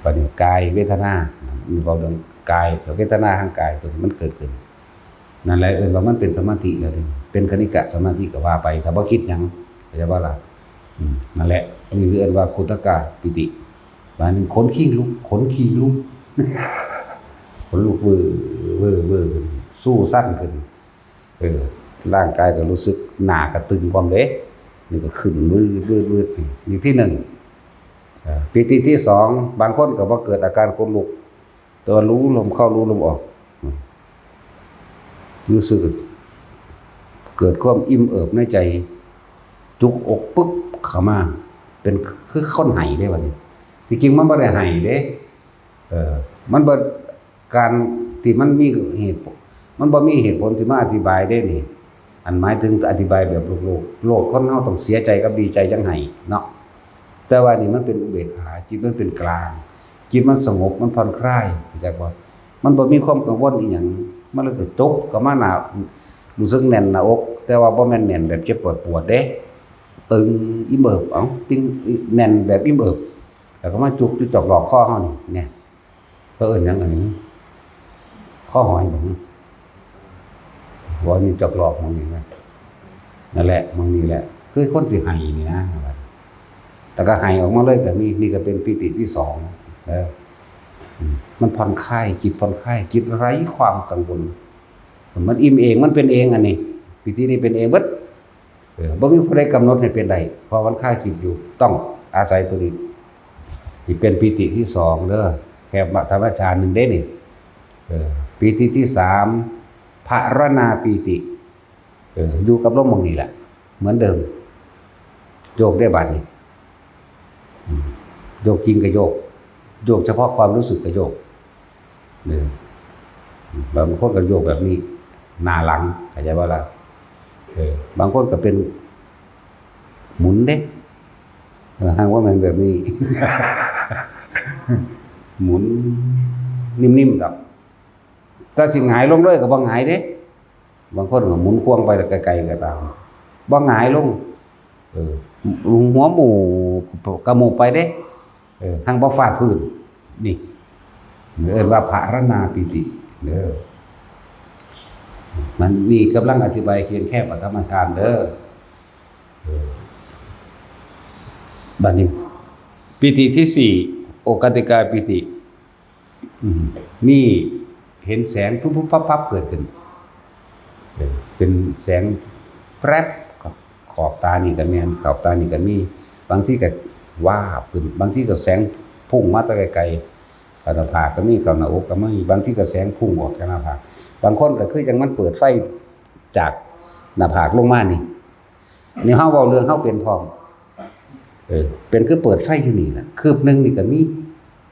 [SPEAKER 1] ปฏิกายเวทนามีเว้าเรื่อง กายเวทนาทางกายตัวนี้มันเกิดขึ้นนั่นแหละว่ามันเป็นสมาธิแล้วเป็นคณิกะสมาธิก็ว่าไปถ้าบ่คิดหยังเข้าใจบ่ล่ะนั่นแหละนี่คือว่าคุตกะปิติบางนึงขนขี้ลุกขนลุกเวอสู้สั้นขึ้นร่างกายก็รู้สึกหนากระตึงความเด้นี่ก็ขึ้นวืดนี่ที่หนึ่งปิติที่สองบางคนก็บ่เกิดอาการขนลุกแต่ว่ารู้ลมเข้ารู้ลมออกรู้สึกเกิดความอิ่มเอิบในใจจุกอกปึ๊บเข้ามาเป็นคือค้นไห้ได้บัดนี้จริงๆมันบ่ได้ไห้เด้มันบ่การที่มันมีเหตุมันบ่มีเหตุผลที่มาอธิบายได้นี่อันหมายถึงอธิบายแบบโลกคนเฮาต้องเสียใจกับดีใจจังไห้เนาะแต่ว่านี่มันเป็นอุเบกขาจิตมันเป็นกลางจิตมันสงบมันผ่อนคลายจักว่ามันบ่มีความกังวลอีหยังมันเลยตกก็มาหน้ารู้สึกแน่นหน้าอกแต่ว่าบ่แม่นแน่นแบบเจ็บปวดเด้ตึงอิ่มเอิบตึงแน่นแบบอิ่มเอิบแล้วก็มาจุกจอกหลอกข้อเฮานี่เนี่ยก็เอิ้นหยังอันนี้ข้อหอยบ่มีจอกหลอกมองนี่นะนั่นแหละมองนี่แหละคือคนสิให้นี่นะแล้วก็ให้ออกมาเลยก็มีนี่ก็เป็นปิติที่สองมันผ่อนคลายจิตผ่อนคลายจิตไร้ความกังวลมันอิ่มเองมันเป็นเองอันนี้ปิตินี่เป็นเองเบิดบ่มีผู้ใดกำหนดให้เป็นได้เพราะมันคลายจิตอยู่ต้องอาศัยตัวนี้ที่เป็นปิติที่สองเด้อแค่ธรรมชาติหนึ่งเด้นี่ปิติที่สามภารณาปิติอยู่กับลมมองนี่แหละเหมือนเดิมโยกได้บัดนี้โยกจริงก็โยกเฉพาะความรู้สึกก็โยกบางคนก็โยกแบบนี้หน้าหลังเข้าใจว่าล่ะบางคนก็เป็นหมุนเด้หางว่ามันแบบนี้ หมุนนิ่มๆดอกถ้าสิหงายลงเลยก็บ่หงายเด้บางคนก็หมุนควงไปไกลๆก็ตามบ่หงายลงหัวหมู่กระหมูไปเด้ทางบ่ฟาดพื้นนี่เรียกว่าภารณาปิติเด้อมันนี่กำลังอธิบายเพียงแค่ปฐมฌานเด้อบัดนี้ปิติที่สี่โอกัติกาปิตินี่เห็นแสงปุ๊บปั๊บเกิดขึ้นเป็นแสงแปรบขอบตานี่ก็แม่นขอบตานี่ก็มีบางที่ก็วาบขึ้นบางที่ก็แสงพุ่งมาแต่ไกลๆหน้าผากก็มีเข้าหน้าอกก็มีบางที่ก็แสงพุ่งออกจากหน้าผากบางคนก็คือจังมันเปิดไฟจากหน้าผากลงมานี่เฮาเว้าเรื่องเฮาเป็นพร้อมเป็นคือเปิดไฟอยู่นี่น่ะคืบนึงนี่ก็มี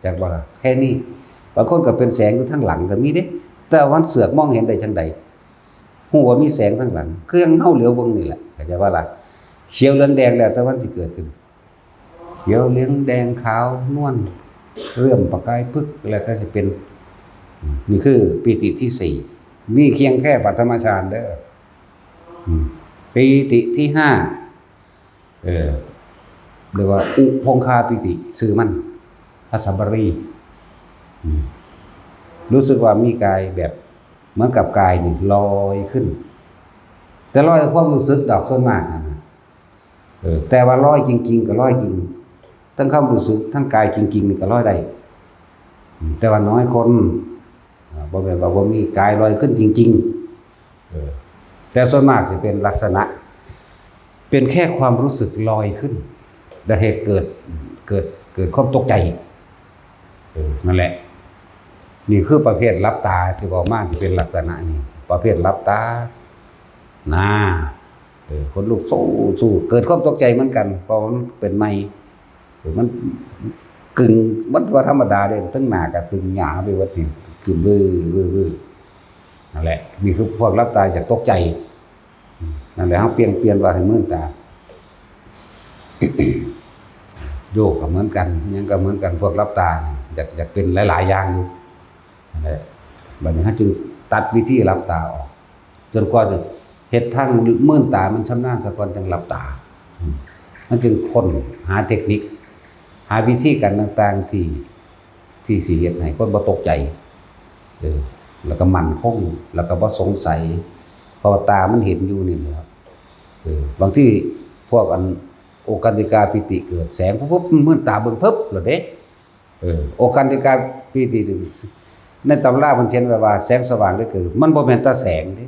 [SPEAKER 1] จากบ่ล่ะแค่นี้บางคนก็เป็นแสงอยู่ทางหลังก็มีเด้แต่วันเสือกมองเห็นได้จังใดฮู้ว่ามีแสงทางหลังคือยังเฮาเหลียวเบิ่งนี่แหละเข้าใจว่าล่ะเขียวเหลืองแดงแล้วแต่วันสิเกิดขึ้นเขียวเหลืองแดงขาวนวลเรื่อมประกายพึกแล้วแต่สิเป็นนี่คือปิติที่สี่นี่เพียงแค่ปฐมฌานเด้อปิติที่ห้าเรียกว่าอุพงคาปิติชื่อมันภาษาบาลีรู้สึกว่ามีกายแบบเหมือนกับกายนี่ลอยขึ้นแต่ลอยกับความรู้สึกดอกส่วนมากนะแต่ว่าลอยจริงๆก็ลอยจริงทั้งความรู้สึกทั้งกายจริงๆนี่ก็ลอยได้แต่ว่าน้อยคนบ่แม่นว่าบ่มีกายลอยขึ้นจริงๆแต่ส่วนมากจะเป็นลักษณะเป็นแค่ความรู้สึกลอยขึ้นแต่เหตุเกิดความตกใจนั่นแหละนี่คือประเภทลับตาที่บอกมากที่เป็นลักษณะนี้ประเภทลับตาคนลุกสู้เกิดความตกใจเหมือนกันเพราะมันเป็นไม้มันกึ่งมันว่าธรรมดาเด้ทั้งหน้ากับตึงหยาไปวัดนี่คือเบ้อนั่นแหละนี่คือพวกลับตาจากตกใจนั่นแหละเฮาเปลี่ยนว่าให้มือตาโยกก็เหมือนกันยังก็เหมือนกันพวกลับตาอยากเป็นหลายๆอย่างอยู่นั่นแหละบัดนี้เฮาจึงตัดวิธีลับตาออกจนกว่าจะเฮ็ดทางมื่นตามันชำนาญซะก่อนจังลับตามันจึงค้นหาเทคนิคหาวิธีการต่างๆที่สิเฮ็ดให้คนบ่ตกใจ แล้วก็มั่นคงแล้วก็บ่สงสัยเพราะว่าตามันเห็นอยู่นี่ครับบางที่พวกอันโอกันติกาปิติเกิดแสงปุ๊บมืดตาเบิ่งปึ๊บแล้วเด้โอกันติกาปิติในตำราเพิ่นเขียนไว้ว่าแสงสว่างได้เกิดมันบ่แม่นแต่แสงเด้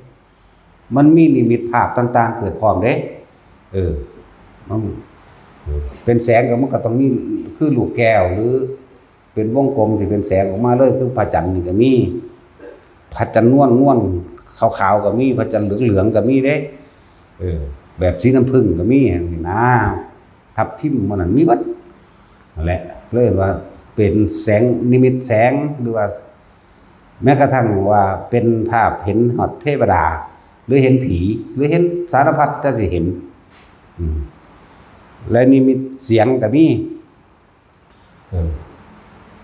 [SPEAKER 1] มันมีนิมิตภาพต่างๆเกิดพร้อมเด้มันเป็นแสงก็มันก็ต้องมีคือลูกแก้วหรือเป็นวงกลมที่เป็นแสงออกมาเลยคือพระจันทร์นี่ก็มีพระจันทร์นวลๆขาวๆก็มีพระจันทร์เหลืองๆก็มีเด้แบบสีน้ำผึ้งก็มีนี่นะทับทิมมันนั่นมีเบิดนั่นแหละเลยว่าเป็นแสงนิมิตแสงหรือว่าแม้กระทั่งว่าเป็นภาพเห็นหอดเทวดาหรือเห็นผีหรือเห็นสารพัดจะสิเห็นและนิมิตเสียงก็มี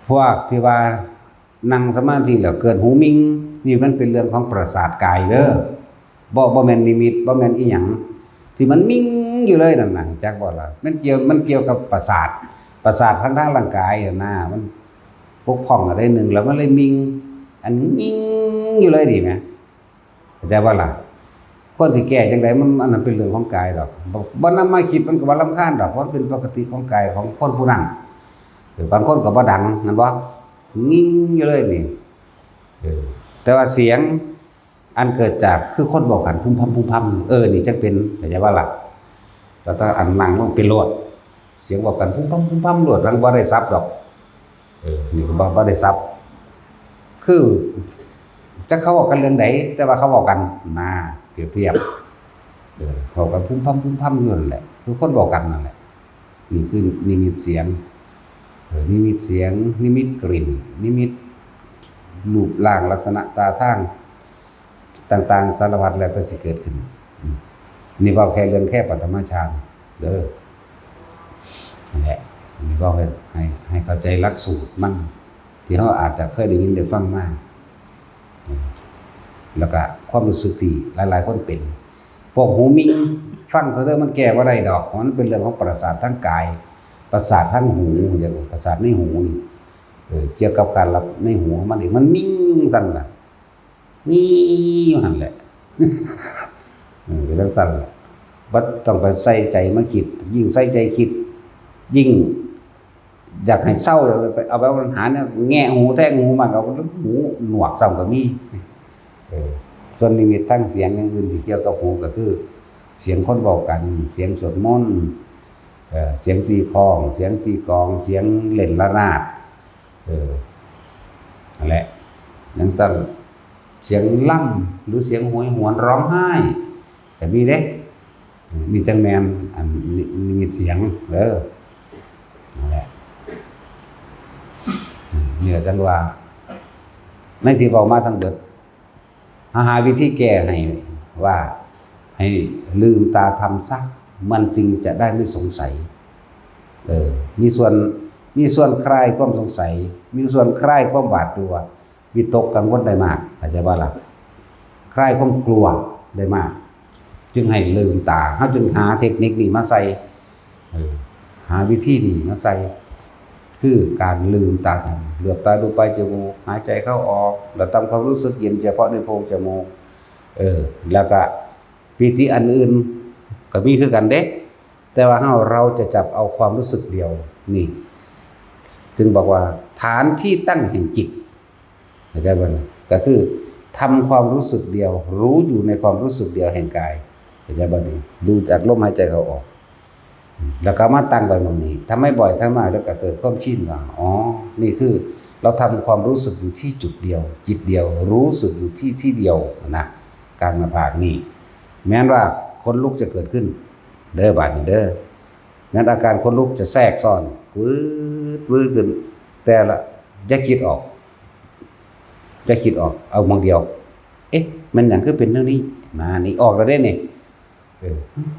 [SPEAKER 1] พวกที่ว่านั่งสมาธิแล้วเกิดหูมิงนี่มันเป็นเรื่องของประสาทกายเด้อบ่แม่นนิมิตบ่แม่นอีหยังที่มันมิงอยู่เลยนั่นน่ะจักบ่ล่ะมันเกี่ยวกับประสาททั้งร่างกายน่ะมันปกป้องอะไรหนึ่งแล้วมันเลยมิงอันมิงอยู่เลยดิแม่เข้าใจบ่ล่ะคนสิแก้จังได๋มันอันนั้นเป็นเรื่องของกายดอกบ่นำมาคิดมันก็บ่รำคาญดอกเพราะเป็นปกติของกายของคนผู้นั้นหรือบางคนก็บ่ดังนั่นบ่งิ้งอยู่เลยนี่แต่ว่าเสียงอันเกิดจากคือคนบอกกันพุ่มพำนี่จังเป็นเข้าใจว่าล่ะแล้วถ้าอันนั่งลงเป็นโลดเสียงบอกกันพุ่มพำโลดรังบ่ได้ซับดอกนี่ก็บ่ได้ซับคือจักเขาบอกกันเรื่องใดแต่ว่าเขาบอกกันมาเปรียบเขากันพุ่มพำอยู่นั่นแหละคือคนบอกกันนั่นแหละนี่คือนิมิตเสียงนิมิตเสียงนิมิตกลิ่นนิมิตรูปร่างลักษณะตาทางต่างๆสารพัดแล้วแต่สิเกิดขึ้นนี่เว้าแค่เรื่องแค่ปฐมฌานเด้อนั่นแหละนี่เว้าให้เข้าใจหลักสูตรมันที่เฮาอาจจะเคยได้ยินได้ฟังมาแล้วก็ความรู้สึกที่หลายๆคนเป็นพวกหูมิงฟังซะเด้อมันแก้บ่ได้ดอกมันเป็นเรื่องของประสาททางกายประสาททางหูอย่างประสาทในหูนี่เกี่ยวกับการรับในหูมันนี่มันมิ่งสั่นล่ะนี่อยู่หั่นแหละเป็นจังซั่นล่ะบ่ต้องไปใส่ใจมาคิดยิ่งใส่ใจคิดยิ่งอยากให้เศร้าเลยไปเอาไปปัญหาเนี่ยแง่หูแทงหูมันเอาหูหนวกซ้ำก็มีส่วนนิมิตทั้งเสียงอย่างอื่นที่เกี่ยวกับหูก็คือเสียงคนเว้ากันเสียงสวดมนต์เสียงตีคองเสียงตีกลองเสียงเล่นระนาดนั่นแหละจังซั่นเสียงล่ำหรือเสียงโหยหวนร้องไห้ก็มีเด้มีจังแม่นอันนิมิตเสียงนั่นแหละนี่จังว่าในที่เว้ามาทั้งเบิดหาวิธีแก้ให้ว่าให้ลืมตาทำซะมันจึงจะได้ไม่สงสัยมีส่วนคลายความสงสัยมีส่วนคลายความหวาดกลัววิตกกังวลได้มากเข้าใจบ่ล่ะคลายความกลัวได้มากจึงให้ลืมตาเฮาจึงหาเทคนิคนี้มาใส่หาวิธีนี้มาใส่คือการลืมตาทำเหลือบตาดูปลายจมูกหายใจเข้าออกแล้วทำความรู้สึกเย็นเฉพาะในโพรงจมูกแล้วก็ปิติอันอื่นก็มีคือกันเด้แต่ว่าเราจะจับเอาความรู้สึกเดียวนี่จึงบอกว่าฐานที่ตั้งแห่งจิตเข้าใจบ่ก็คือทำความรู้สึกเดียวรู้อยู่ในความรู้สึกเดียวแห่งกายเข้าใจบ่ดูจากลมหายใจเข้าออกแล้วก็มาตั้งไว้ตรงนี้ทำให้บ่อยทำมาแล้วก็เกิดความชินว่านี่คือเราทำความรู้สึกอยู่ที่จุดเดียวจิตเดียวรู้สึกอยู่ที่เดียวนะการมาภาคนี้แม้ว่าคนลุกจะเกิดขึ้นเด้อบาดนี้เด้อนั้นอาการคนลุกจะแทรกซ้อนวืดขึ้นแต่ละจะคิดออกเอามองเดียวมันหยังคือเป็นเรื่องนี้มานี่ออกแล้วเด้นี่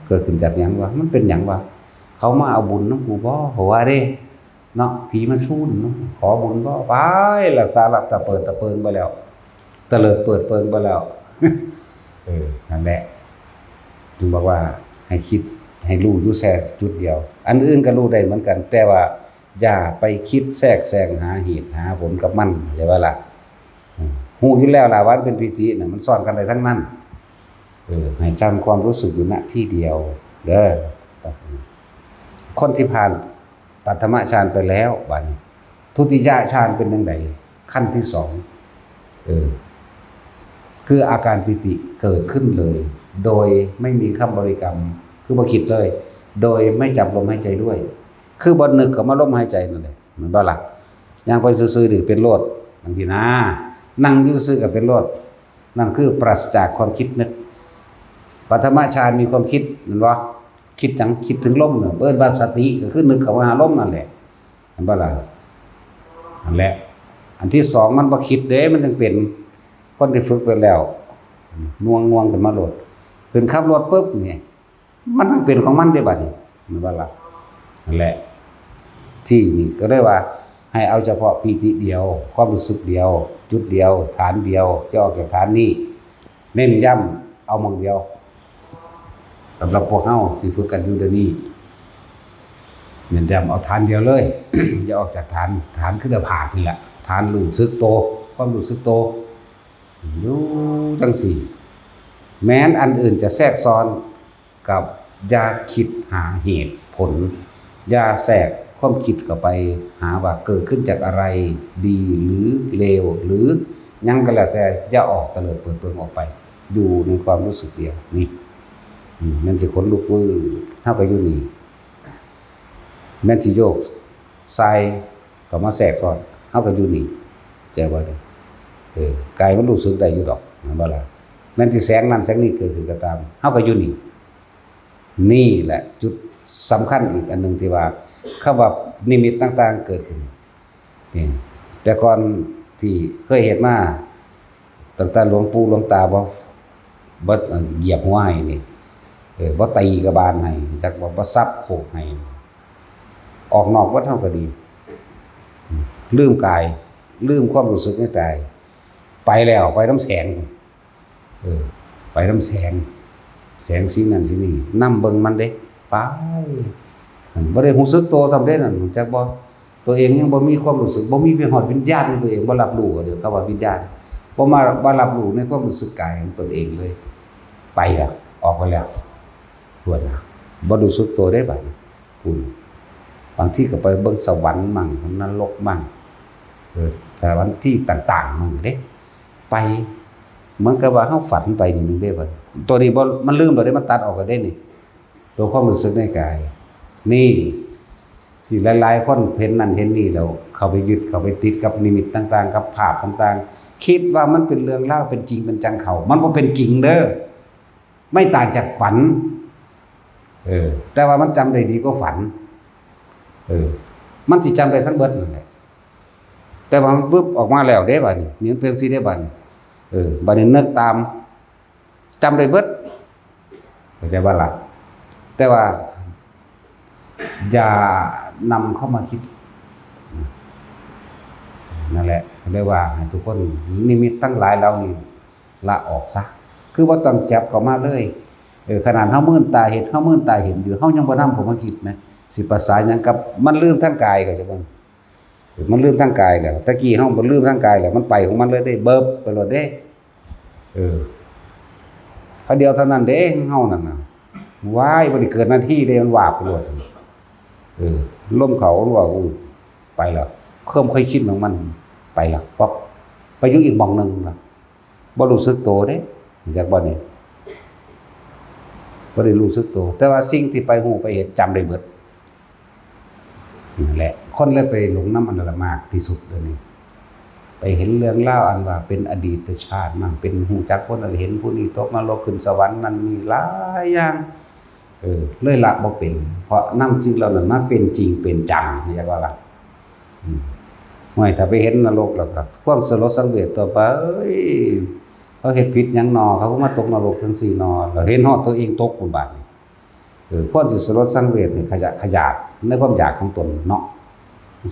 [SPEAKER 1] เกิดขึ้นจากหยังวะมันเป็นหยังวะเขามาเอาบุญน้ำกูบ่เพราะว่าเด้เนาะผีมันชูนเนาะขอบุญบ่ไปละสาระตะเปิงไปแล้วตะเลิดเปิดเปิงไปแล้วนั่นแหละจึงบอกว่าให้คิดให้รู้อยู่แค่จุดเดียวอันอื่นก็รู้ได้เหมือนกันแต่ว่าอย่าไปคิดแทรกแซงหาเหตุหาผลกับมันเข้าใจบ่ล่ะหู ฮู้อยู่แล้วล่ะว่ามันเป็นปิติน่ะมันซ่อนกันได้ทั้งนั้นให้จำความรู้สึกอยู่ณที่เดียวเด้อคนที่ผ่านปัฐมฌานไปแล้วบัดนี้ทุติยฌานเป็นจังไดขั้นที่2คืออาการปิติเกิดขึ้นเลย โดยไม่มีคำบริกรรมคือบ่คิดเลยโดยไม่จับลมหายใจด้วยคือบ่นึกเข้ามาลมหายใจนั่นแหละเหมือนบ่ล่ะย่างไปซื่อๆนี่เป็นโลดบางทีนะนั่งอยู่ซื่อๆก็เป็นโลดนั่นคือปราศจากความคิดนึกปัฐมฌานมีความคิดแม่นบ่คิดหยังคิดถึงลมน่ะเอิ้นว่าสติก็คือนึกเข้ามาหาลมนั่นแหละเห็นบ่ล่ะนั่นแหละอันที่2มันบ่คิดเด้มันจึงเป็นคนที่ฝึกไปแล้วง่วงๆขึ้นมาโลดขึ้นขับรถปุ๊บนี่มันต้องเป็นของมันได้บัดนี้เห็นบ่ล่ะนั่นแหละที่นี่ก็ได้ว่าให้เอาเฉพาะปิติเดียวความรู้สึกเดียวจุดเดียวฐานเดียวจะออกจากฐานนี้เน้นย้ำเอามองเดียวสำหรับพวกเฮาที่ฝึกกันอยู่เดี๋ยวนี้เน้นย้ำเอาฐานเดียวเลย อย่าออกจากฐานคือเดือผากนี่แหละฐานรู้สึกโตความรู้สึกโตอยู่จังสี่แม้นอันอื่นจะแทรกซ้อนกับอย่าคิดหาเหตุผลอย่าแทรกความคิดเข้าไปหาว่าเกิดขึ้นจากอะไรดีหรือเลวหรือยังก็แล้วแต่อย่าออกเตลิดเปิดเปิงออกไปอยู่ในความรู้สึกเดียวนี่แม่นสิขนลุกวื้อเฮาก็อยู่นี่แม่นสิโยกทรายก็มาแทรกซ้อนเฮาก็อยู่นี่ใจบ่ได้กายมันรู้สึกได้อยู่ดอกบ่ล่ะแม้นสิแสงนั้นแสงนี้เกิดขึ้นก็ตามเฮาก็อยู่นี่แหละจุดสำคัญอีกอันนึงที่ว่าคำว่านิมิตต่างๆเกิดขึ้นนี่แต่ก่อนที่เคยเห็นมาตั้งแต่หลวงปู่หลวงตาบ่เหยียบหัวให้นี่บ่ตีกระบาลให้จักบ่ซับโขกให้ออกนอกวัดเฮาก็ดีลืมกายลืมความรู้สึกในกายไปแล้วไปน้ำแสงไปน้ำแสงสีนั่นสีนี่นำเบิ่งมันเด้ไปบ่ได้รู้สึกตัวสำเร็จนั่นจักบ่ตัวเองยังบ่มีความรู้สึกบ่มีวิหารวิญญาณในตัวเองบ่รับรู้เดี๋ยวคำว่าวิญญาณบ่รับรู้ในความรู้สึกกายของตนเองเลยไปแล้วออกไปแล้วทวนนะบ่รู้สึกตัวได้บัดคุณบางทีก็ไปเบิ่งสวรรค์มั่งนรกมั่งสถานที่ต่างๆมั่งเด้ไปเหมือนกับว่าเฮาฝันไปนี่นึงได้บ่ตัวนี้บ่มันลืมบ่ได้มันตัดออกก็ได้นี่ตัวความรู้สึกในกายนี่ที่หลายๆคนเห็นนั่นเห็นนี่แล้วเข้าไปยึดเข้าไปติดกับนิมิตต่างๆกับภาพต่างๆคิดว่ามันเป็นเรื่องเล่าเป็นจริงเป็นจังเขามันบ่เป็นจริงเด้อไม่ต่างจากฝันแต่ว่ามันจำได้ดีกว่าฝันมันสิจำได้ทั้งเบิดนั่นแหละแต่ว่ามันปึ๊บออกมาแล้วเด้บัดนี้นี่มันเป็นสิได้บัดบัดนี้นึกตามจำได้เบิดเข้าใจบ่ล่ะแต่ว่าอย่านำเข้ามาคิดนั่นแหละเรียกว่าให้ทุกคนนิมิตตั้งหลายเหล่านี้ละออกซะคือบ่ต้องจับเข้ามาเลยขนาดเฮามื่นตาเห็นอยู่เฮายังบ่นำเข้ามาคิดนะสิประสานหยังกับมันลืมทั้งกายก็จะบ่มันลืมทั้งกายแล้วตะกี้เฮาบ่ลืมทั้งกายแล้วมันไปของมันเลยได้เบิบไปโลดเด้พอเดียวเท่านั้นเด้เฮานั่นน่ะว้ายบ่ได้เกิดนาทีเด้มันวาบไปโลดล่มเขาว่าไปแล้วเคลิ้มค่อยคิดของมันไปแล้วป๊อกไปอยู่อีกหม่องนึงล่ะบ่รู้สึกตัวเด้จักบ่นี่บ่ได้รู้สึกตัวแต่ว่าสิ่งที่ไปฮู้ไปเห็นจำได้เบิดนั่นแหละคนเลยไปหลงนำอันนั้นมากที่สุดเดี๋ยวนี้ไปเห็นเรื่องเล่าอันว่าเป็นอดีตชาติมั่งเป็นฮู้จักคนเห็นผู้นี้ตกนรกขึ้นสวรรค์นั้นมีหลายอย่างเลยละบ่เป็นเพราะนำจริงแล้วนั่นมาเป็นจริงเป็นจังเรียกว่าล่ะไม่ถ้าไปเห็นนรกแล้วก็ความสลดสังเวชต่อไปเขาเฮ็ดผิดหยังนอเขาก็มาตกนรกจังซี่นอแล้วเห็นฮอดตัวเองตกพุ่นบาดนี้ความสิสลดสังเวชนี่ขยาดในความอยากของตนเนาะ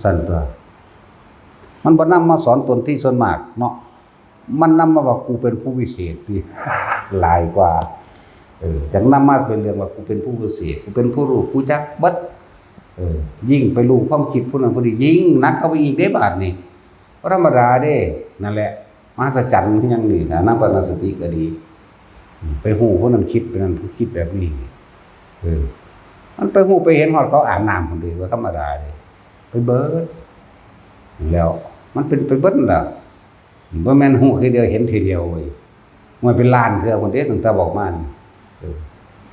[SPEAKER 1] สั่นตัวมันบ่นำมาสอนตนที่ส่วนมากเนาะมันนำมาว่ากูเป็นผู้วิเศษที่หลายกว่าจังนำมาเป็นเรื่องว่ากูเป็นผู้วิเศษกูเป็นผู้รู้กูจักเบิดยิ่งไปรู้ความคิดผู้นั้นผู้นี้ยิ่งหนักเข้าไปอีกเด้บาดนี้ธรรมดาเด้นั่นแหละ มหัศจรรย์ที่ยังนี่นะนับว่าสติก็ดีไปหูคนนั้นคิดไปนั้นผู้คิดแบบนี้มันไปหูไปเห็นฮอดเขาอาบน้ำคนเดียวว่าธรรมดาเลยไปเบิดแล้วมันเป็นไปเบิดล่ะบ่แม่นหูคือเดียวเห็นทีเดียวเว้ยมันเป็นล้านเทื่อคนเดียวตั้งแต่บอกมานี่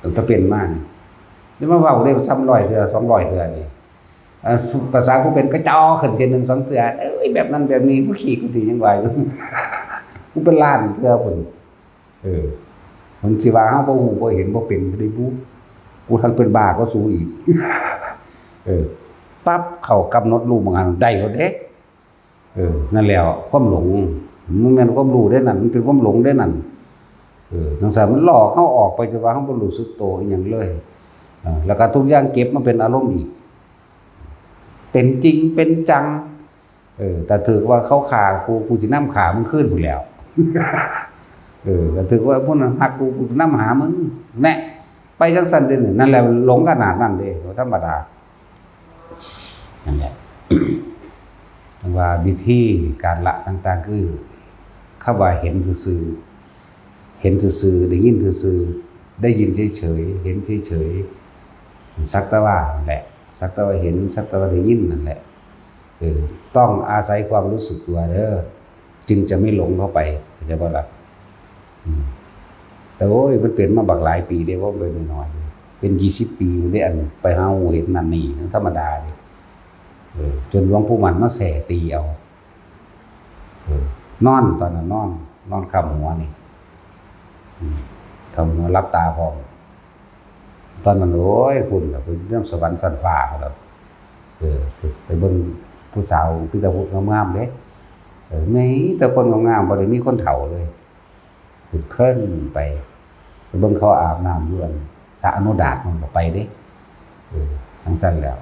[SPEAKER 1] ตั้งแต่เป็นมานี่จะมาเว้าได้ซ้ำ100เทื่อ200เทื่อนี่ภาษาผู้เป็นกระจอขึ้นทีนึง2เทื่อแบบนั้นแบบนี้ผู้ขี้กูสิยังว่าอยู่กูเป็นล้านเทื่อพุ่นมันสิว่าเฮาบ่ฮู้บ่เห็นบ่เป็นสิได้รู้กูทั้งเป็นบ้าก็สู้อีกปั๊บเข้ากำหนดรู้บางอันได้แล้วเด้นั่นแล้วความหลงมันแม่นความรู้ได้นั่นมันเป็นความหลงได้นั่นจังซั่นมันหลอกเฮาออกไปจนว่าเฮาบ่รู้สึกโตอีหยังเลยแล้วก็ทุกอย่างเก็บมาเป็นอารมณ์อีกเป็นจริงเป็นจังแต่ถือว่าเขาฆ่ากูสินำฆ่ามึงคืนพุ่นแล้วก็ถือว่าพวกนั้นฮักกูนำหามึงแน่ไปจังซั่นเด้นั่นแหละหลงขนาดนั้นเด้ธรรมดานั่นแหละว่าวิธีการละต่างๆคือเข้าว่าเห็นซื่อๆเห็นซื่อๆได้ยินซื่อๆได้ยินเฉยๆเห็นเฉยๆสักแต่ว่าแหละสักแต่ว่าเห็นสักแต่ว่าได้ยินนั่นแหละต้องอาศัยความรู้สึกตัวเด้อจึงจะไม่หลงเข้าไปเข้าใจบ่ล่ะแต่โอ้ยมันเป็นมาบักหลายปีเด้ว่าเป็นน้อยเป็น20ปีได้อันไปหาเห็นนั่นนี่ธรรมดาเด้จนหลวงปู่มันมาแส่ตีเอานอนตอนนั้นนอนคำหัวนี่คำหัวรับตาพร้อมตอนนั้นโอ้ยคุณแบบเป็นเรื่องสวรรค์สันฟ้าแล้วไปเบิ่งผู้สาวพี่ตาพุทธงามๆเด้ไม่แต่คนงามๆบ่ได้มีคนเฒ่าเลยเพิ่นไปเบิ่งเขาอาบน้ำอยู่อันสระอนุดาตมันก็ไปเด้ทั้งสั้นแล้ว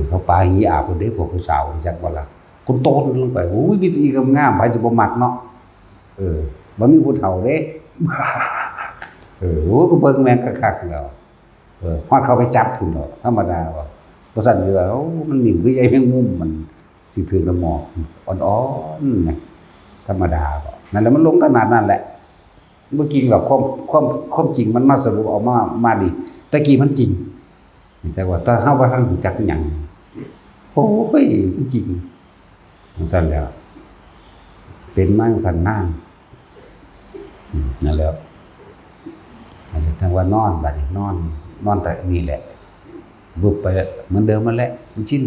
[SPEAKER 1] เขาปาหีอาบคนเด้พวกผู้สาวจักบ่ล่ะคนโตลงไปโอ้ยมีแต่อีงามๆไผสิบ่มักเนาะบ่มีผู้เฒ่าเด้โอ้ก็เบิ่งแม่งคักๆแล้วฮอดเขาไปจับพุ่นเนาะธรรมดาว่าบ่ซั่นสิว่าโอ้มันนิ่มคือใยแมงมุมมันสิถึงกับหมอกอ่อนๆนะธรรมดาบ่นั่นแหละมันลงขนาดนั้นแหละเมื่อกี้แบบความจริงมันมาสรุปออกมาดีตะกี้มันจริงจักว่าถ้าเฮาบ่ทันรู้จักหยังโอ้ยจริงสั่นแล้วเป็นมาสั่นนานนั่นแล้วทั้งว่านอนบัดนี้นอนแต่นี่แหละบุกไปเหมือนเดิมมันแหละมันชิน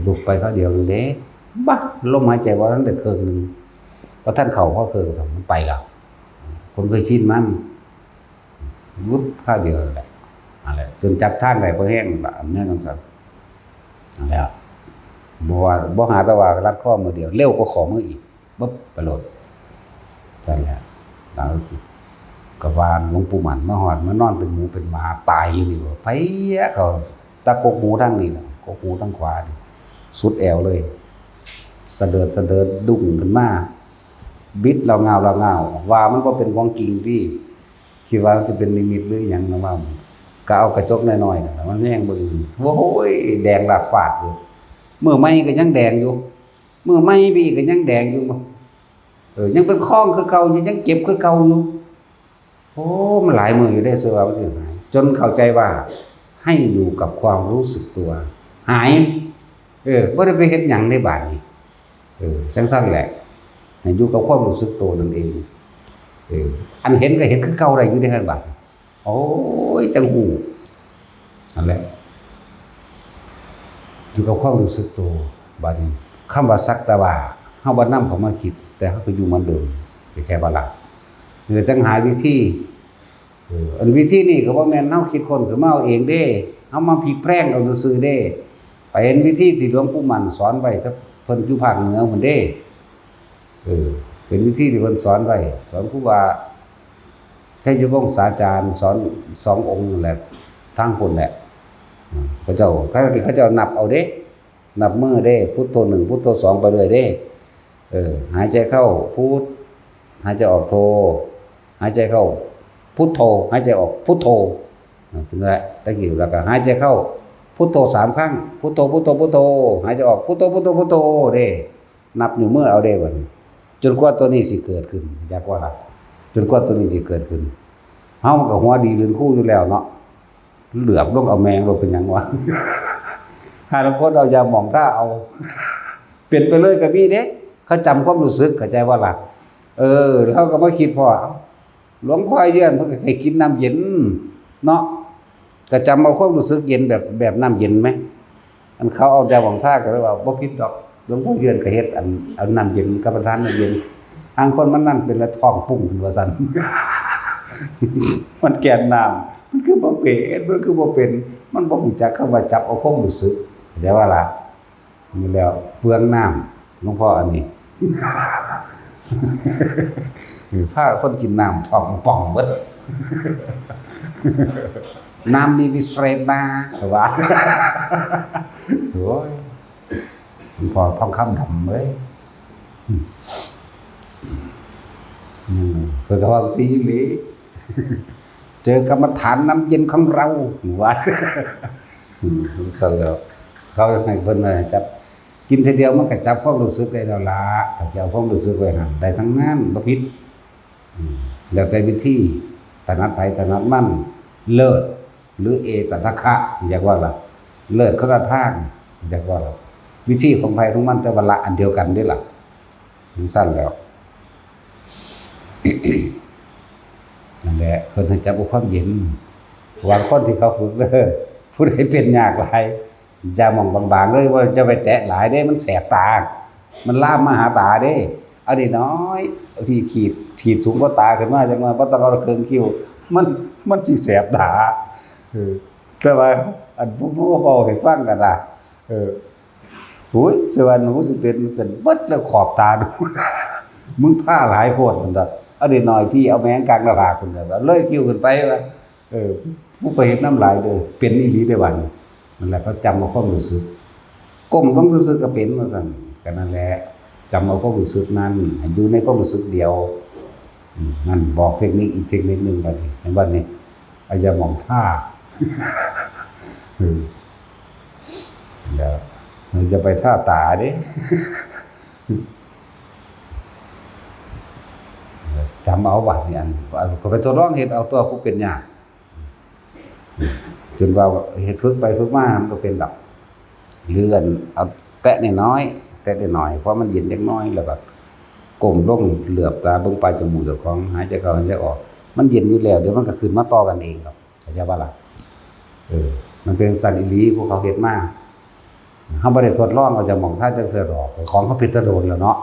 [SPEAKER 1] บุกไปเขาเดียวเด้บ้าลมหายใจว่าตั้งแต่เครื่องนึงพอท่านเข้าพอเครื่องสองมันไปแล้วคนเคยชินมันวุบข้าวเดียวแหละอะไรจนจับทางได้พอแห้งแบบนี้ต้องสั่นแล้วบ่หาแต่ว่ารัดข้อมือเดียวเร็วกว่าขอมืออีกปึ๊บไปโหลดนั่นแหละแล้วก็วานหลวงปู่หมันมาหอดมานอนเป็นหมูเป็นหมาตายอยู่นี่ว่าไผเขาตะกกหูทั้งนี้น่ะกกหูทั้งขวาสุดแอวเลยสะเดิดดุ้งขึ้นมาบิดเราเงาว่ามันบ่เป็นของจริงที่คิดว่าจะเป็นนิมิตหรือหยังนะว่าก็เอากระจกน้อยๆน่ะมันแย่งเบิ่งโอ้ยแดงหลากฟาดอยู่มื้อใหม่ก็ยังแดงอยู่มื้อใหม่พี่ก็ยังแดงอยู่ยังเป็นคล้องคือเก่ายังเจ็บคือเก่าอยู่โอ้มันหลายมื้ออยู่ได้เสือว่ามันสิหายจนเข้าใจว่าให้อยู่กับความรู้สึกตัวหายบ่ได้ไปเฮ็ดหยังในบาดนี้สั้นๆแหละให้อยู่กับความรู้สึกตัวนั่นเองอันเห็นก็เห็นคือเก่าได้อยู่ในหั่นบาดโอ้ยจังหูนั่นแหละอยู่กับความรู้สึกตัวบัดนี้คำว่าสักแต่ว่าเฮาบ่นำเขามาคิดแต่เฮาก็อยู่เหมือนเดิมแค่บ่ล่ะจังหาวิธีอันวิธีนี้ก็บ่แม่นเฮาคิดคนขึ้นมาเอาเองเด้เฮามาพลิกแพลงเอาซื่อๆเด้ไปเห็นวิธีที่หลวงปู่มั่นสอนไว้ถ้าเพิ่นอยู่ภาคเหนือพุ่นเด้เป็นวิธีที่เพิ่นสอนไว้สอนครูบาชัยวงศ์สาจารย์สอน2องค์นั่นแหละทางพุ่นแหละเขาเจ้านับเอาเด้นับมือเด้พุทโธ1พุทโธ2ไปเรื่อยเด้หายใจเข้าพุทหายใจออกโธหายใจเข้าพุทโธหายใจออกพุทโธถึงแล้วตะกี้แล้วก็หายใจเข้าพุทโธ3ครั้งพุทโธพุทโธพุทโธหายใจออกพุทโธพุทโธพุทโธเด้นับนิ้วมือเอาเด้บัด จนกว่าตัวนี้สิเกิดขึ้นอยากว่าล่ะจนกว่าตัวนี้สิเกิดขึ้นเฮามันก็หัวดีเรียนคู่อยู่แล้วเนาะเหลือบลงเอาแมงลงเป็นหยังวะ หาลางคนเอายาหมองท่าเอาเปลี่ยนไปเลยก็มีเด้เขาจำความรู้สึกเข้าใจว่าล่ะแล้วก็มาคิดพอหลวงพ่อเยือนเพิ่นก็ให้กินน้ำเย็นเนาะก็จำเอาความรู้สึกเย็นแบบน้ำเย็นไหมอันเขาเอายาหมองท่าก็เลยว่าบ่ผิดดอกหลวงพ่อเยือนก็เฮ็ดอันเอาน้ำเย็นกับประทานน้ำเย็นบางคนมันนั่นเป็นละท้องปุ้งขึ้นว่าซั่น มันแก่นน้ำมันคือบ่เป็นมันคือบ่เป็นมันบ่รู้จักคำว่าจับเอาความรู้สึกแต่ว่าล่ะนี่แล้วเปลืองน้ำหลวงพ่ออันนี้ พาคนกินน้ำท้องป่องเบิด น้ำนี่วิเศษนะว่า โอ้ยหลวงพ่อทองคำดำเว้ยเพิ่นก็ว่าสิหลี เจอกรรมฐานน้ำเย็นของเราว่า สั่นแล้วเขาให้เพิ่นมาจับกินทีเดียวมันก็จับความรู้สึกได้แล้วล่ะถ้าจะเอาความรู้สึกไว้หั่นได้ทั้งนั้นบ่ผิดแล้วแต่วิธีถนัดไผถนัดมันเลิศหรือเอตทัคคะอยากว่าล่ะเลิศคนละทางอยากว่าล่ะวิธีของไผของมันแต่ว่าละอันเดียวกันนี่ล่ะสั่นแล้ว นั่นแหละเพิ่นให้จับเอาความเย็นวางคนที่เขาฝึกเด้อผู้ใดเป็นยากหลายอย่ามองบางๆเลยว่าจะไปแตะหลายเด้มันแสบตามันลามมาหาตาเด้เอานิดน้อยพี่ขีดสูงกว่าตาขึ้นมาจังว่าบ่ต้องเอาเครื่องคิ้วมันสิแสบตาแต่ว่าอันผู้เว้าให้ฟังกันล่ะโอ้ยสิว่าหนูสิเป็นซั่นเบิดแล้วขอบตาดู มึงท่าหลายโพดพุ่นดอกเอานิดหน่อยพี่เอาแมงกลางหน้าผากพุ่นดอกเลยคิ้วขึ้นไปว่าผู้ไปเห็นน้ำลายเด้อเป็นอีหลีได้บัดนี้นั่นแหละเขาจำเอาความรู้สึกก้มลงรู้สึกก็เป็นว่าซั่นก็นั่นแหละจำเอาความรู้สึกนั้นให้อยู่ในความรู้สึกเดียวนั่นบอกเทคนิคอีกเทคนิคนึงบัดนี้เห็นบัดนี้อาจจะมองท่าเดี๋ยวมันจะไปท่าตาเด้จำเอาบัดนี่อันก็ไปทดลองเฮ็ดเอาตัวผู้เป็นยากจนว่าเฮ็ดฝึกไปฝึกมามันก็เป็นดอกเลื่อนเอาแตะน้อยๆแตะน้อยๆเพราะมันเย็นจักน้อยแล้วก็ก้มลงเหลือบตาเบิ่งปลายจมูกเจ้าของหายใจเข้าหายใจออกมันเย็นอยู่แล้วเดี๋ยวมันก็ขึ้นมาต่อกันเองครับเข้าใจบ่ล่ะมันเป็นสันอีหลีพวกเขาเฮ็ดมาเฮาบ่ได้ทดลองก็จะมองท่าจังซี่ดอกของเขาผิดตะโดนแล้วเนาะ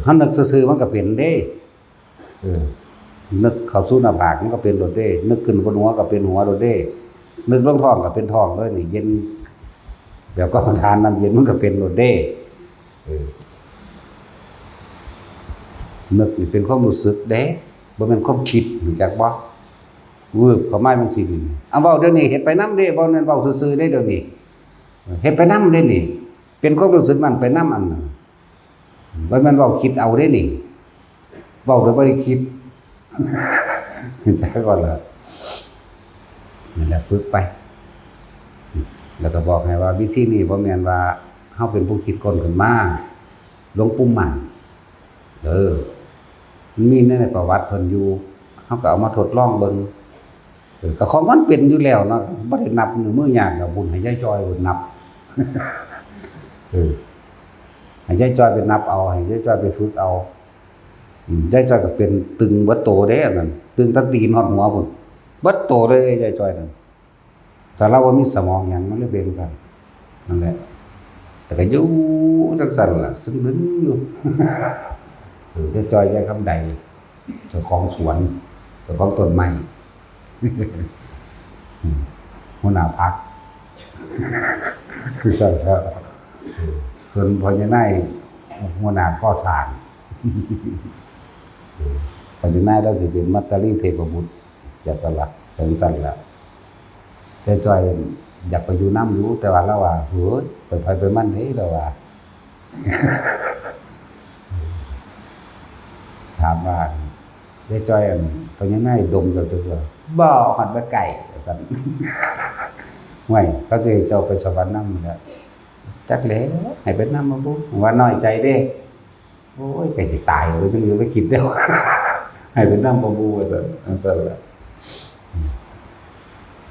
[SPEAKER 1] เฮานึกซื่อๆมันก็เป็นเด้นึกเข้าสู่หน้าผากมันก็เป็นโดดเด้นึกขึ้นบนหัวก็เป็นหัวโดดเด้นึกลงท้องก็เป็นท้องเลยนี่เย็นแบบก็ทานน้ำเย็นมันก็เป็นโดดเด้นึกนี่เป็นความรู้สึกเด้บ่แม่นความคิดรู้จักบ่วืบเข้ามาจังซี่นี่เอาเว้าเดี๋ยวนี้เฮ็ดไปนำเด้บ่แม่นเว้าซื่อๆเด้เดี๋ยวนี้เฮ็ดไปนำเด้นี่เป็นความรู้สึกนั้นไปนำอันนั้นบ่แม่นเว้าคิดเอาเด้นี่เว้าโดยบ่ได้คิดจักก่อนล่ะนั่นแหละฝึกไปแล้วก็บอกให้ว่าวิธีนี้บ่แม่นว่าเฮาเป็นผู้คิดค้นขึ้นมาหลวงปู่มั่นมันมีในประวัติเพิ่นอยู่เฮาก็เอามาทดลองเบิ่งก็ของมันเป็นอยู่แล้วเนาะบ่ได้นับนิ้วมือยากก็บุญให้ยายจอยบุญนับให้ยายจอยไปนับเอาให้ยายจอยไปฝึกเอายายจอยก็เป็นตึงเบิดโตเด้นั่นตึงตั้งตีนฮอดหัวพุ่นเบิดโตเลยยายจอยนั่นแต่เราบ่มีสมองหยังมันเลยเป็นกันนั่นแหละแต่ก็อยู่จังซั่นล่ะซึ่งลึงอยู่ยายจอยยายคำใดเจ้าของสวนเจ้าของต้นไม้หัวหน้าพรรคคือซั่นครับส่วนพ่อใหญ่นายหัวหน้าก่อสร้างปัจจุบันเราสิเป็นมัตตาลีเทพบุตรจักรลักษณ์เป็นสั่นแล้วแต่จอยอยากไปอยู่น้ำอยู่แต่ว่าเราว่าเฮ้ยไปมันเด้เราว่าถามว่าได้จอยอันเพราะยังไงดมเราตัวบ่หัดบ่ไก่สั่นห่วยเขาสิเจ้าไปสวรรค์นำแล้วจักแล้วให้เป็นนำบ่ว่าน้อยใจเด้ โอ้ยใกล้สิตายเลยจังอยู่ไปคิดเด้อ ให้เป็นน้ำประบูว่าซั่นนั่นก็แล้ว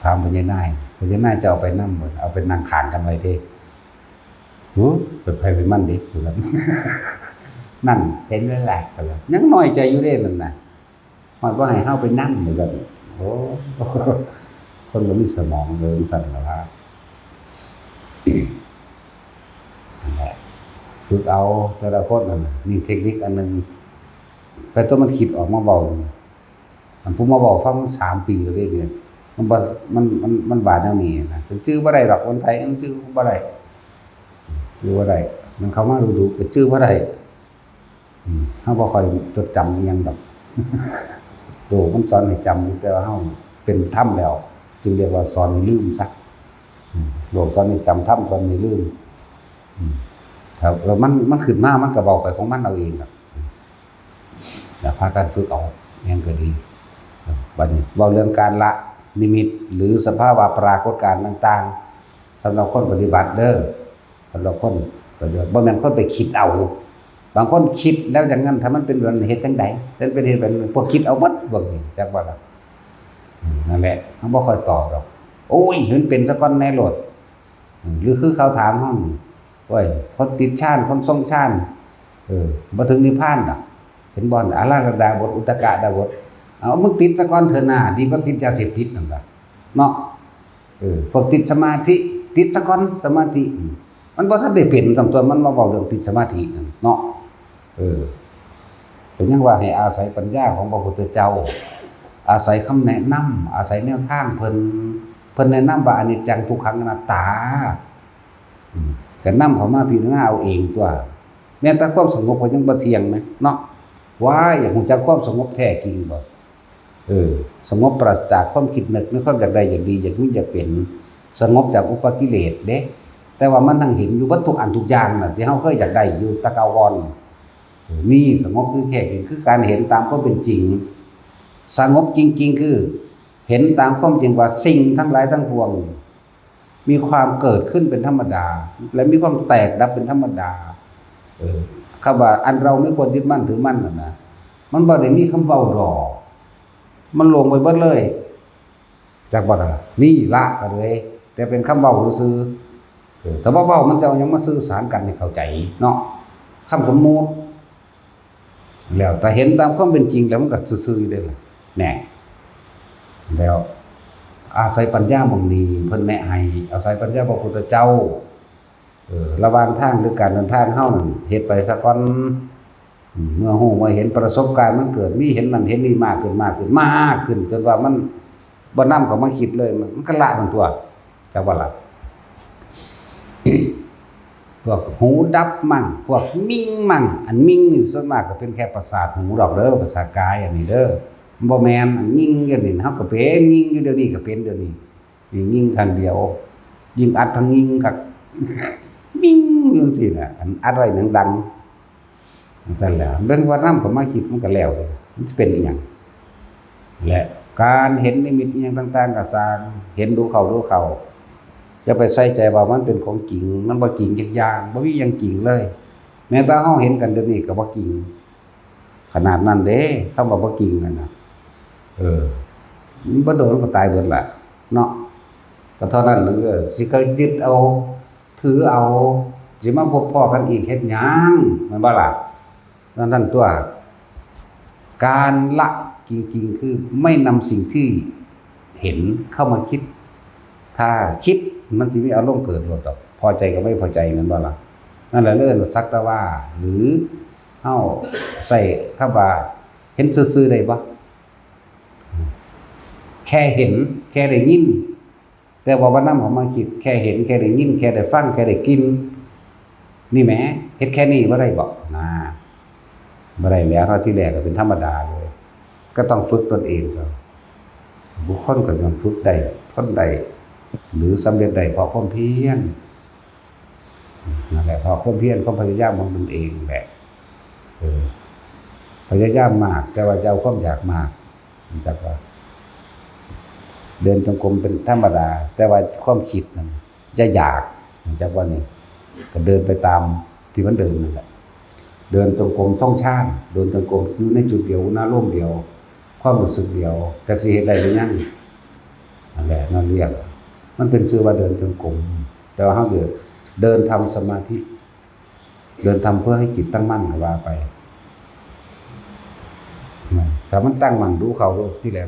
[SPEAKER 1] ถามพญานายจะเอาไปนำบ่เอาไปนั่งขานกันไว้เด้เป็นไผเป็นมันเด้อยู่แล้ว นั่นเห็นแล้วแหละก็แล้วยังน้อยใจอยู่เด้นั่นน่ะฮอดบ่ให้เฮาไปนำว่าซั่นโอ้ คนบ่มีสมองเลยสั่นล่ะว่านั่นแหละฝึกเอาแต่ละคนนั่นนี่เทคนิคอันนึงแต่ต้องมันคิดออกมาเว้ามันผู้มาเว้าฟัง3 ปีแล้วเด้เนี่ยมันบ่มันบาดแนวนี้นะจื้อบ่ได้ดอกคนไทยมันจื้อบ่ได้มันเข้ามาดูๆก็จื้อบ่ได้เฮาบ่ค่อยจดจำอิหยังดอก โลกมันสอนให้จำแต่ว่าเฮาเป็นธรรมแล้วจึงเรียกว่าสอนให้ลืมซะโลกสอนให้จำธรรมสอนให้ลืมครับแล้วมันขึ้นมามันก็เว้าไปของมันเอาเองครับอย่าพากันฝึกเอาแม่นก็ดีบัดนี้เว้าเรื่องการละนิมิตหรือสภาวะปรากฏการณ์ต่างๆสำหรับคนปฏิบัติเด้อสำหรับคนปฏิบัติบ่แม่นคนไปคิดเอาบางคนคิดแล้วอย่างนั้นถ้ามันเป็นเฮ็ดจังได๋แต่เป็นเฮ็ดเป็นพวกคิดเอาเบิดเบิ่งนี่จักว่าล่ะนั่นแหละเฮาบ่ค่อยตอบดอกโอ้ยมันเป็นซะก่อนแน่โลดหรือคือเขาถามเฮาโอ้ยคนติดฌานคนทรงฌานบ่ถึงนิพพานดอกเห็นบ่อาราดาบทอุตกะดาบทเอามึงติดซะก่อนเถอะนะดีกว่าติดยาเสพติดนั่นล่ะเนาะพวกติดสมาธิติดซะก่อนสมาธิมันบ่ทันได้เป็นสำตัวมันมาเว้าเรื่องติดสมาธินั่นเนาะเป็นยังว่าให้อาศัยปัญญาของพระพุทธเจ้าอาศัยคำแนะนำอาศัยแนวทางเพิ่นแนะนำว่าอนิจจังทุกขังอนัตตาก็นำเข้ามาพิจารณาเอาเองตัวแม้แต่ความสงบก็ยังบ่เที่ยงนะเนาะว่าอยากรู้จักความสงบแท้จริงบ่สงบปราศจากความคิดนึกในความอยากได้อยากดีอยากมีอยากเป็นสงบจากอุปกิเลสเด้แต่ว่ามันทั้งเห็นอยู่วัตถุอันทุกอย่างน่ะที่เฮาเคยอยากได้อยู่ตะกาวอนนี่สงบคือแค่คือการเห็นตามความเป็นจริงสงบจริงๆคือเห็นตามความจริงว่าสิ่งทั้งหลายทั้งปวงมีความเกิดขึ้นเป็นธรรมดาและมีความแตกดับเป็นธรรมดาคำว่าอันเราไม่ควรยึดมั่นถือมั่นน่ะนะมันบ่ได้มีคำเว้าดอกมันลงไปเบิดเลยจากบ่ล่ะนี่ละกันเลยแต่เป็นคำเว้าซื่อแต่ว่าเว้ามันจะเอาหยังมาสื่อสารกันให้เข้าใจเนาะคำสมมุติแล้วแต่เห็นตามความเป็นจริงแล้วมันก็ซื่อๆอยู่ได้ล่ะแน่แล้วอาศัยปัญญาหม่องนี้เพิ่นแนะให้อาศัยปัญญาพระพุทธเจ้าระหว่างทางหรือการเดินทางเฮานั่นเฮ็ดไปซะก่อนเมื่อฮู้ว่าเห็นประสบการณ์มันเกิดมีเห็นนั่นเห็นนี่มากขึ้นจนว่ามันบ่นำเข้ามาคิดเลยมันก็ละทั้งตัวจักว่าล่ะ พวกหูดับมั่งพวกมิ่งมั่งอันมิ่งนี่ส่วนมากก็เป็นแค่ประสาทหูดอกเด้อประสาทกายอันนี้เด้อบ่แม่นอันมิ่งอย่างนี้เฮาก็เป็นมิ่งอยู่เดี๋ยวนี้ก็เป็นเดี๋ยวนี้มิ่งครั้งเดียวยิ่งอัดทั้งมิ่งคัก มิ่งอยู่จังซี่น่ะอันอัดไว้ดังๆจังซั่นแหละเบิ่งว่านำเข้ามาคิดมันก็แล้วมันสิเป็นอีหยังและการเห็นนิมิตอีหยังต่างๆก็สร้างเห็นดูเข้าจะไปใส่ใจว่ามันเป็นของจริงมันบ่จริงจักอย่างบ่มีหยังจริงเลยแม้แต่เฮาเห็นกันเดี๋ยวนี้ก็บ่จริงขนาดนั้นเด้คำว่าบ่จริงนั่นน่ะมันบ่โดนก็ตายเบิดล่ะเนาะก็เท่านั้นหรือสิก็ยึดเอาถือเอาสิมาพบพ้อกันอีกเฮ็ดหยังแม่นบ่ล่ะนั่นตัวการละจริงๆคือไม่นำสิ่งที่เห็นเข้ามาคิดถ้าคิดมันสิมีอารมณ์เกิดหมดดอกพอใจกับไม่พอใจแม่นบ่ล่ะนั่นแหละเรื่องสักแต่ว่าหรือเฮาใส่คำว่าเห็นซื่อๆได้บ่แค่เห็นแค่ได้ยินแต่ว่าบ่นำเข้ามาคิดแค่เห็นแค่ได้ยินแค่ได้ฟังแค่ได้กินนี่แหมเฮ็ดแค่นี้บ่ได้บ่บ่ได้แล้วเท่าที่แรกก็เป็นธรรมดาเลยก็ต้องฝึกตนเองครับบุคคลก็ต้องฝึกได้พ้นได้หรือสำเร็จได้เพราะความเพียรนั่นแหละเพราะความเพียรความพยายามของตนเองแหละพยายามมากแต่ว่าจะเอาความอยากมากจักว่าเดินจงกรมเป็นธรรมดาแต่ว่าความคิดนั้นจะอยากจักว่านี่ก็เดินไปตามที่มันเดินนั่นแหละ เดินจงกรมทรงฌานเดินจงกรมอยู่ในจุดเดียวอารมณ์เดียวความรู้สึกเดียวจักสิเฮ็ดได้หรือยังนั่นแหละนั่นเรียกมันเป็นชื่อว่าเดินจงกรมแต่ว่าเฮาเดินทำสมาธิเดินทำเพื่อให้จิตตั้งมั่นว่าไปถ้ามันตั้งมั่นดูเขาที่แรก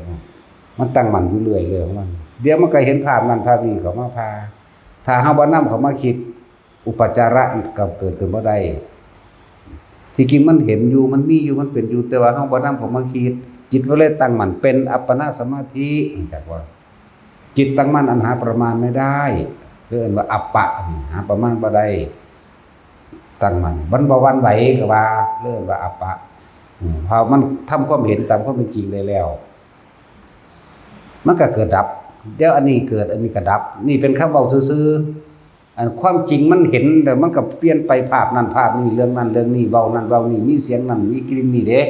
[SPEAKER 1] มันตั้งมั่นอยู่เรื่อยเลยของมันเดี๋ยวมันก็เห็นภาพนั้นภาพนี้เขามาพาถ้าเฮาบ่นำเขามาคิดอุปจาระก็เกิดขึ้นบ่ได้ที่จริงมันเห็นอยู่มันมีอยู่มันเป็นอยู่แต่ว่าเฮาบ่นำเขามาคิดจิตก็เลยตั้งมั่นเป็นอัปปนาสมาธิจักว่าจิตตั้งมั่นอันหาประมาณไม่ได้เรียกว่าอัปปะหาประมาณบ่ได้ตั้งมั่นวันบ่วันไหวก็ว่าเรียกว่าอัปปะพอมันทำความเห็นตามความเป็นจริงได้แล้วมันก็เกิดดับเดี๋ยวอันนี้เกิดอันนี้ก็ดับนี่เป็นคำเว้าซื่อๆอันความจริงมันเห็นแต่มันก็เปลี่ยนไปภาพนั้นภาพนี้เรื่องนั้นเรื่องนี้เว้านั้นเว้านี้มีเสียงนั้นมีกลิ่นนี่เด้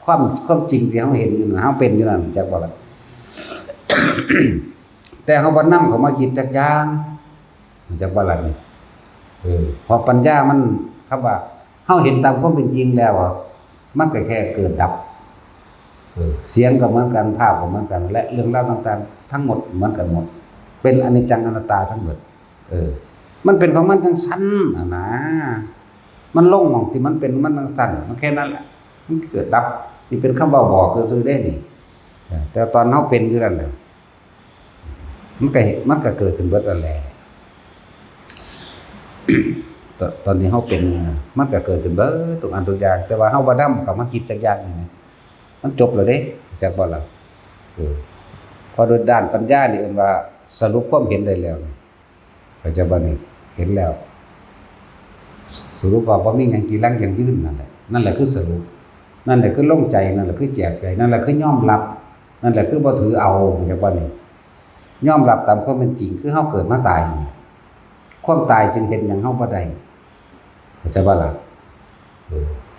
[SPEAKER 1] ความจริงที่เฮาเห็นอยู่น่ะเฮาเป็นอยู่นั่นจักบ่ล่ะ แต่เฮาบ่นำเขามาคิดจักอย่างจักบ่ล่ะนี่พอปัญญามันคำว่าเฮาเห็นตามความเป็นจริงแล้วมันก็แค่เกิดดับเสียงก็เหมือนกันภาพก็เหมือนกันและเรื่องราวต่างๆทั้งหมดเหมือนกันหมดเป็นอนิจจังอนัตตาทั้งหมดมันเป็นของมันจังซั่นนะมันลงหม่องที่มันเป็นมันจังซั่นมันแค่นั้นแหละมันเกิดดับนี่เป็นคำเว้าบอกซื่อๆได้นี่แต่ตอนเฮาเป็นอยู่นั่นแหละมันก็เกิดขึ้นเบิดนั่นแหละตอนนี้เฮาเป็นมันก็เกิดขึ้นเบิดทุกอันทุกอย่างแต่ว่าเฮาบ่นำเข้ามาคิดจักอย่างนี่มันจบแล้วเด้จักบ่ล่ะพอโดยด้านปัญญานี่เอิ้นว่าสรุปความเห็นได้แล้วเข้าใจบ่นี่เห็นแล้วสรุปว่าบ่มีหยังกี่ลังอย่างยืนนั่นแหละคือสรุปนั่นแหละคือลงใจนั่นแหละคือแจกใจนั่นแหละคือยอมรับนั่นแหละคือบ่ถือเอาจักบ่นี่ยอมรับตามความเป็นจริงคือเฮาเกิดมาตายความตายจึงเห็นหยังเฮาบ่ได้เข้าใจบ่ล่ะ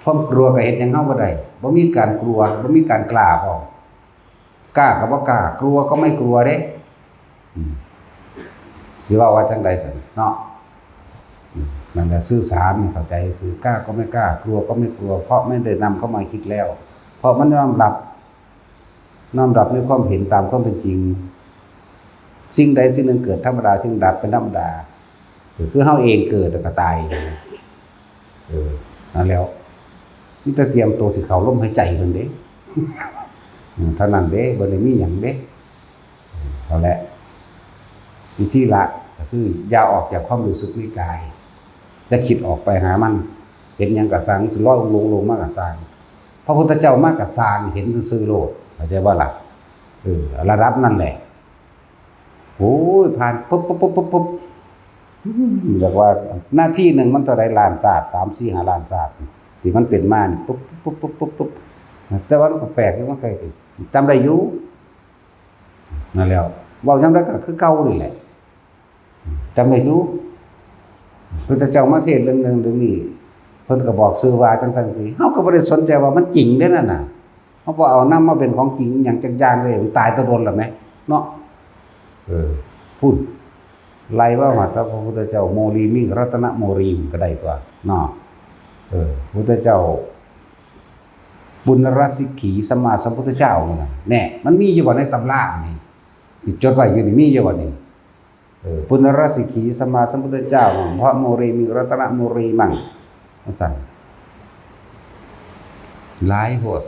[SPEAKER 1] ความกลัวก็เห็นหยังเฮาบ่ได้บ่มีการกลัวบ่มีการกล้าพอกล้าก็บ่กล้ากลัวก็ไม่กลัวเด้สิว่าจังได๋ซั่นเนาะนั่นแหละสื่อสารเข้าใจสื่อกล้าก็ไม่กล้ากลัวก็ไม่กลัวเพราะไม่ได้นำเข้ามาคิดแล้วเพราะมันน้อมรับในความเห็นตามความเป็นจริงสิ่งใดสิ่งหนึ่งเกิดธรรมดาสิ่งดับเป็นธรรมดาคือเฮาเองเกิดแล้วก็ตายนั่นแล้วนี่จะเตรียมตัวสิเข้าลมหายใจเพิ่นเด้เท่านั้นเด้บ่ได้มีหยังเด้เอาแหละวิธีละก็คืออย่าออกจากความรู้สึกในกายแต่คิดออกไปหามันเห็นหยังก็สร้างสิลอยลงมาก็สร้างพระพุทธเจ้ามาก็สร้างเห็นซื่อๆโลดเข้าใจบ่ล่ะระดับนั่นแหละโอ้ยผ่านปุ๊บเรียกว่าหน้าที่หนึ่งมันเท่าใดล้านศาสตร์3 4 5ล้านศาสตร์ที่มันเป็นมานี่ปุ๊บแต่ว่ามันก็แปลกมันก็จำได้อยู่นั่นแล้วเว้าจังได๋ก็คือเก่านี่แหละจำได้อยู่พระเจ้ามาเทศน์เรื่องนึงเรื่องนี้เพิ่นก็บอกชื่อว่าจังซั่นสิเฮาก็บ่ได้สนใจว่ามันจริงเด้นั่นน่ะเฮาบ่เอานำมาเป็นของจริงหยังจักอย่างเลยมันตายตะโดนแล้วแหมเนาะพูดไล่ว่ามาถ้าพระพุทธเจ้าโมลีมิรัตนโมรีมก็ได้ตัวเนาะพุทธเจ้าบุญรสิกขีสัมมาสัมพุทธเจ้านี่น่ะแน่มันมีอยู่บ่ในตำรานี่จดไว้อยู่นี่มีอยู่บ่นี่บุญรสิกขีสัมมาสัมพุทธเจ้าเพราะโมรีมิรัตนโมรีมั่งว่าซั่นหลายโพด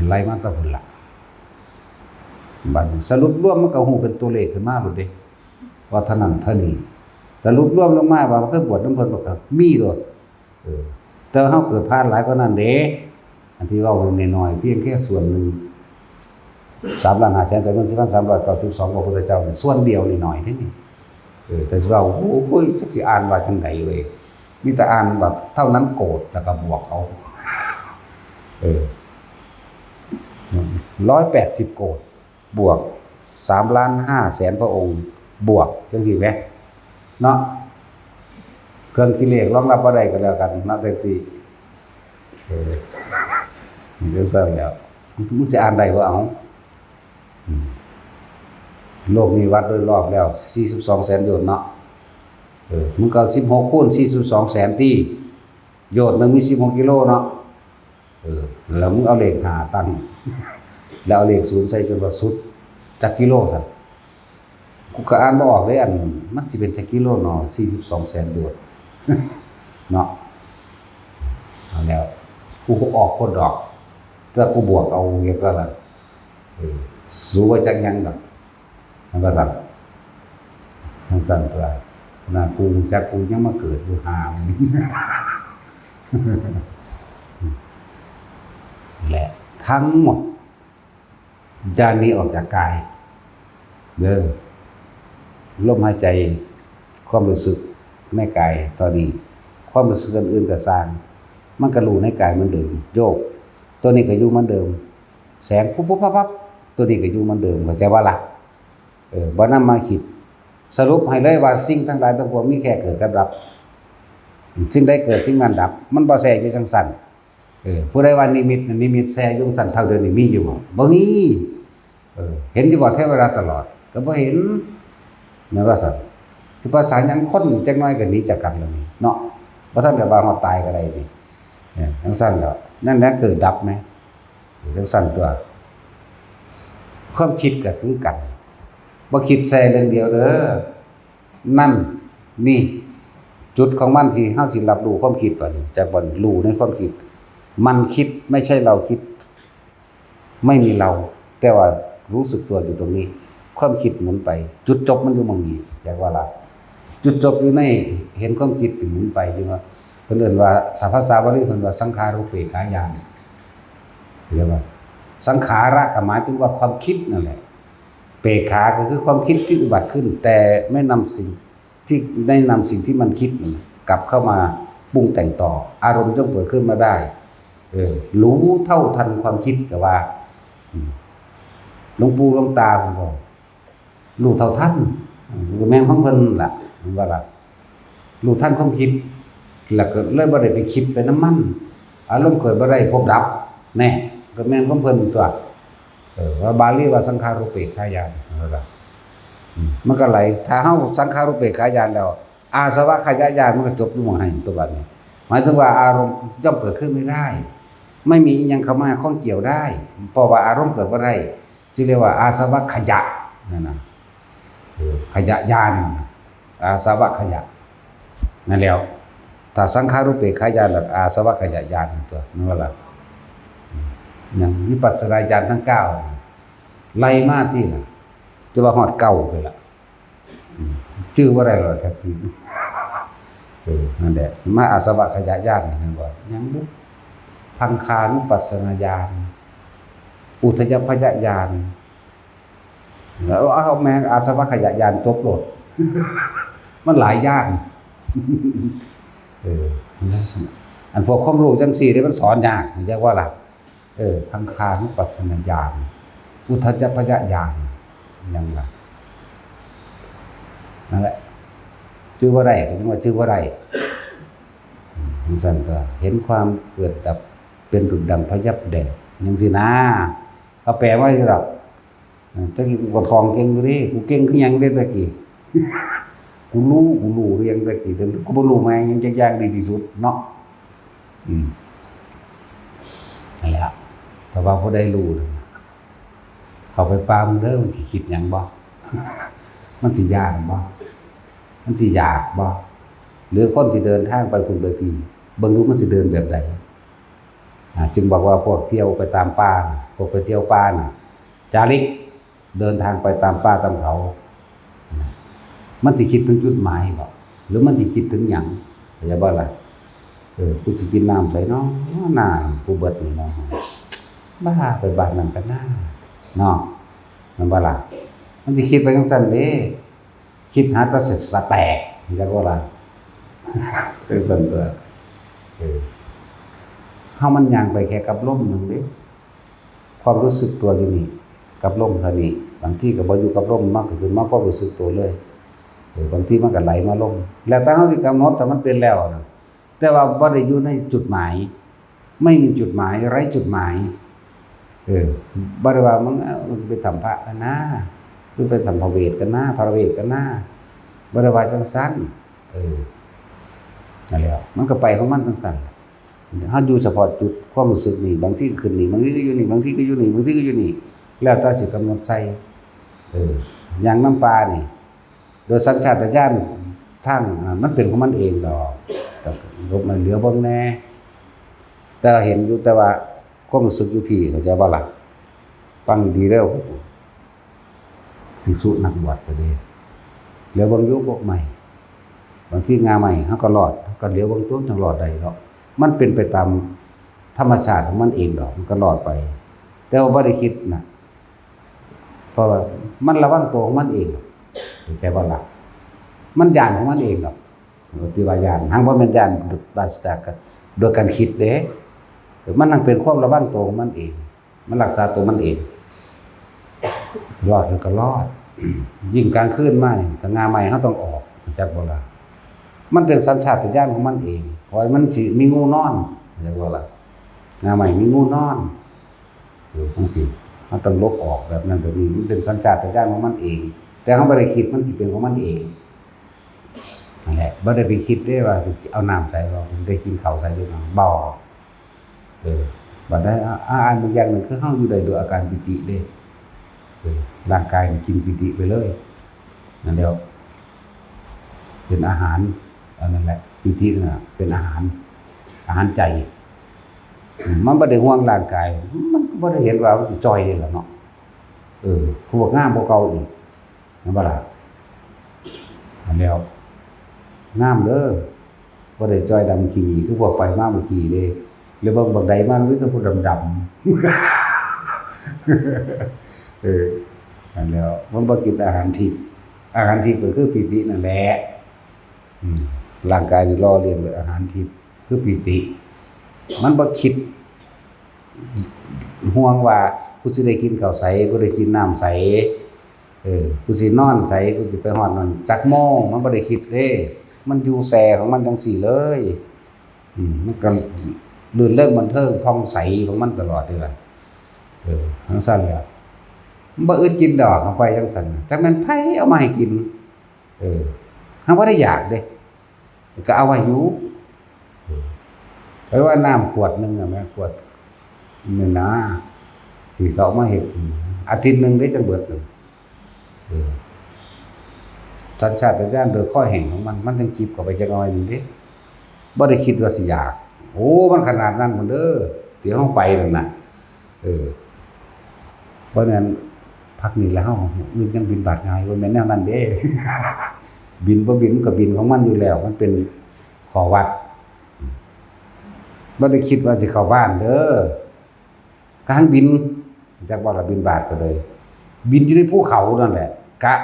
[SPEAKER 1] ไล่มาตะพุ่นล่ะบัดสรุปรวมมันก็ฮู้เป็นตัวเลขขึ้นมาโลดเด้ว่าเท่านั้นเท่านี้สรุปรวมลงมาว่าเคยบวชนำเพิ่นบ่ก็มีโลดแต่เฮาเกิดพลาดหลายกว่านั้นเด้อันที่เว้าน้อยๆเพียงแค่ส่วนหนึ่ง3,500,000แต่มัน1,392พระพุทธเจ้าส่วนเดียวนิดหน่อยเท่านี้แต่สิว่าโอ้ยจักสิอ่านว่าจังได๋เว้ยมีแต่อ่านว่าเท่านั้นโกรธแล้วก็บวกเอา180โกรธบวก3,500,000พระองค์บวกจังซี่แหมเนาะเครื่องคิดเลขรองรับบ่ได้ก็แล้วกันเนาะจังซี่นี่ก็ซั่นแล้วมึงสิอ่านได้บ่เอาโลกนี้วัดโดยรอบแล้ว42แสนโยชน์เนาะมึงก็16คูณ42แสนติ โยชน์หนึงมี16กิโลเนาะแล้วมึงเอาเลข5ตั้งแล้วเอาเลข0ใส่จนว่าสุดจักกิโลซั่นกูก็อ่านบ่ออกเลยอันมันสิเป็นจักกิโลเนาะ42แสนโยชน์เนาะเอาแล้วกูก็ออกคนดอกถ้ากูบวกเอาเงี้ยก็ละสู้ว่าจักยังดอกมันก็สั่นทั้งสั่นตัวน่ากูจักกูยังมาเกิดอยู่หามแหละทั้งหมดด้านนี้ออกจากกายเด้อลมหายใจความรู้สึกในกายตอนนี้ความรู้สึกอื่นๆก็สร้างมันก็รู้ในกายเหมือนเดิมโยกตัวนี้ก็อยู่เหมือนเดิมแสงปุ๊บปั๊บตัวนี้ก็อยู่เหมือนเดิมเข้าใจว่าล่ะบ่นำมาคิดสรุปให้เลยว่าสิ่งทั้งหลายทั้งปวงมีแค่เกิดกับดับสิ่งใดเกิดสิ่งนั้นดับมันบ่แทรกอยู่จังซั่นผู้ใดว่านิมิตแทรกอยู่จังซั่นเท่าเดิมนี่มีอยู่บ่มีเห็นอยู่บ่เทวดาตลอดก็บ่เห็นนั่นว่าซั่นสิภาษาหยังคนจักหน่อยก็หนีจากกันแล้วนี่เนาะบ่ทันได้ว่าฮอดตายก็ได้นี่จังซั่นแล้วนั่นแหละเกิดดับมั้ยจังซั่นตัวความคิดก็คือกันบ่คิดแซ่เรื่องเดียวเด้อนั่นนี่จุดของมันที่เฮาสิรับรู้ความคิดว่านี่จากบ่รู้ในความคิดมันคิดไม่ใช่เราคิดไม่มีเราแต่ว่ารู้สึกตัวอยู่ตรงนี้ความคิดหมุนไปจุดจบมันอยู่ตรงนี้อยากว่าล่ะจุดจบอยู่ในเห็นความคิดหมุนไปจังว่าเพิ่นเอิ้นว่าถ้าภาษาบาลีเพิ่นว่าสังขารุเปกายานเรียกว่าสังขาระก็หมายถึงว่าความคิดนั่นแหละเปขาก็คือความคิดที่อุบัติขึ้นแต่ไม่นำสิ่งที่มันคิดกลับเข้ามาปรุงแต่งต่ออารมณ์ย่อมเกิดขึ้นมาได้รู้เท่าทันความคิดก็ว่าหลวงปู่หลวงตาเพิ่นก็รู้เท่าทันแม่นของเพิ่นล่ะว่าล่ะรู้ทันความคิดแล้วก็เลยบ่ได้ไปคิดไปน้ำมันอารมณ์เกิดบ่ได้พบดับแน่ก็แม่นของเพิ่นตัวว่าบาลีว่าสังขารุเปกขายานว่าล่ะมันก็ไหลถ้าเฮาสังขารุเปกขายานแล้วอาสวะขยายานมันก็จบอยู่หม้องให้ตัวบัดนี้หมายถึงว่าอารมณ์ย่อมเกิดขึ้นไม่ได้ไม่มีอีหยังเข้ามาข้องเกี่ยวได้เพราะว่าอารมณ์เกิดบ่ได้ที่เรียกว่าอาสวะขยะนั่นน่ะขยะญาณอาสวะขยะนั่นแล้วถ้าสังขารุเปกขายานแล้วอาสวะขยะญาณตัวนั่นว่าล่ะอย่างวิปัสสนาญาณทั้ง9ไล่มาที่ล่ะจะว่าฮอด9เลยล่ะชื่อว่าอะไรหรอแท็กซี่นั่นแหละมาอาสวะขยะญาณนั่นว่ายังบุพังคานุปัสสนาญาณอุทยพยญาณแล้วเอาแมงอาสวะขยะญาณจบโลดมันหลายญาณอันพวกความรู้จังซี่นี่มันสอนยากเรียกว่าล่ะพังคานุปัสสนาญาณอุทยพยญาณยังล่ะนั่นแหละชื่อว่าไรถึงว่าชื่อว่าไรสั่นก็เห็นความเกิดดับเป็นดุจดังพยับแดดยังสินะเขาแปลว่าอยู่หรอกตะกี้กูทองเก่งอยู่ดิกูเก่งคือยังเล่นตะกี้กูรู้เรียงตะกี้แต่กูบ่รู้มายังจักอย่างดีที่สุดเนาะนั่นแหละแต่ว่าผู้ใดรู้เขาไปปามึงเด้อมันสิคิดหยังบ่มันสิยากบ่มันสิยากบ่หรือคนที่เดินทางไปพุ่นไปพี่เบิ่งดูมันสิเดินแบบใดจึงบอกว่าพวกเที่ยวไปตามป่าพวกไปเที่ยวป่าน่ะจาริกเดินทางไปตามป่าตามเขามันสิคิดถึงจุดหมายบ่หรือมันสิคิดถึงหยังเข้าใจบ่ล่ะกูสิกินน้ำใส่เนาะน้ากูเบิดนี่เนาะบ้าไปบ้านนั้นกันน้าเนาะมันบ่ล่ะมันสิคิดไปจังซั่นเด้คิดหาแตะเสร็จสะแตกเข้าใจบ่ล่ะซึ่งซั่นตัวเฮามันย่างไปแค่กับลมนึงเด้ความรู้สึกตัวอยู่นี่กับลมเท่านี้บางทีก็บ่อยู่กับลมมากขึ้นมากก็รู้สึกตัวเลยบางทีมันก็ไหลมาลงแล้วแต่เฮาสิกำหนดถ้ามันเป็นแล้วนะแต่ว่าบ่ได้อยู่ในจุดหมายไม่มีจุดหมายไร้จุดหมายบ่ได้ว่ามึงไปทำพระกันนะคือไปทำพระเวทกันนะพระเวทกันนะบ่ได้ว่าจังซั่นนั่นแหละมันก็ไปของมันจังซั่น เฮาอยู่เฉพาะจุดความรู้สึกนี่บางทีก็ขึ้นนี่บางทีก็อยู่นี่บางทีก็อยู่นี่บางทีก็อยู่นี่แล้วแต่สิกำหนดใส่อย่างน้ำปลานี่โดยสัญชาตญาณทางมันเป็นของมันเองดอกแต่ลบมันเหลือเบิ่งแน่แต่เห็นอยู่แต่ว่าความรู้สึกอยู่พี่เข้าใจบ่ล่ะฟังดีๆเด้อภิกษุนักบวชก็ดีเหลือเบิ่งอยู่พวกใหม่บางทีงาใหม่เฮาก็รอดก็เหลือเบิ่งตัวจังรอดได้เนาะมันเป็นไปตามธรรมชาติของมันเองดอกมันก็รอดไปแต่ว่าบ่ได้คิดนะเพราะว่ามันระวังตัวของมันเองเข้าใจบ่ล่ะมันย่านของมันเองดอกที่ว่าย่านหังบ่แม่นย่านปราศจากโดยการคิดเด้มันนั่งเป็นความระวังตัวของมันเองมันรักษาตัวมันเองรอดก็รอดยิ่งกลางคืนมานี่ถ้างาใหม่เฮาต้องออกจากบ่ล่ะมันเป็นสัญชาตญาณของมันเองเพราะมันสิมีงูนอนจังบ่ล่ะงาใหม่มีงูนอนจังซี่มันต้องลบออกแบบนั้นแบบนี้มันเป็นสัญชาตญาณของมันเองแต่เฮาบ่ได้คิดมันสิเป็นของมันเองนั่นแหละบ่ได้ไปคิดเด้ว่าเอาน้ำใส่บ่สิได้กินข้าวใส่ด้วยบ่บัดได้อาบางอย่างนึงคือเฮาอยู่ได้ด้วยอาการปิติเด้ร่างกายมันกินปิติไปเลยนั่นแล้วเป็นอาหารอันนั้นแหละปิติน่ะเป็นอาหารใจมันบ่ได้ห่วงร่างกายมันก็บ่ได้เห็นว่ามันสิจ่อยนี่ล่ะเนาะพวกงามบ่เก่าอีกนั่นบ่ล่ะอันแล้วงามเด้อบ่ได้จ่อยดำขี้คือพวกไปมาเมื่อกี้เด้หรือบักใดมามีแต่ผู้ดำอันแล้วมันบ่กินอาหารทิพย์ก็คือปิตินั่นแหละร่างกายนี่รอเลี้ยงด้วยอาหารทิพย์คือปิติมันบ่คิดห่วงว่ากูสิได้กินข้าวใสกูได้กินน้ำใสกูสินอนใสกูสิไปฮอดนั่นจักโมงมันบ่ได้คิดเด้มันอยู่แสของมันจังซี่เลยมันก็ลื่นเริงบันเทิงผ่องใสของมันตลอดนี่ล่ะจังซั่นแหละมันบ่อึดกินดอกเอาไปจังซั่นแต่มันไผเอามาให้กินเฮาบ่ได้อยากเด้ก็เอาไว้อยู่เพราะว่าน้ำขวดนึงแม่ขวดนี่นะที่เขามาเฮ็ดอาทิตย์นึงได้จังเบิดนึงสัญชาตญาณโดยข้อแห่งของมันจังจิบเข้าไปจักหน่อยนึงเด้บ่ได้คิดว่าสิอยากโอ้มันขนาดนั้นพุ่นเด้อที่เฮาไปนั่นน่ะเพราะนั้นพักนี้แล้วมันยังบินบาทง่ายบ่แม่นแนวนั้นเด้ บินบ่บินก็บินของมันอยู่แล้วมันเป็นขอวัดบ่ได้คิดว่าสิเข้าบ้านเด้อกลางบินจักว่าละบินบาทก็เลยบินอยู่ในภูเขานั่นแหละกะ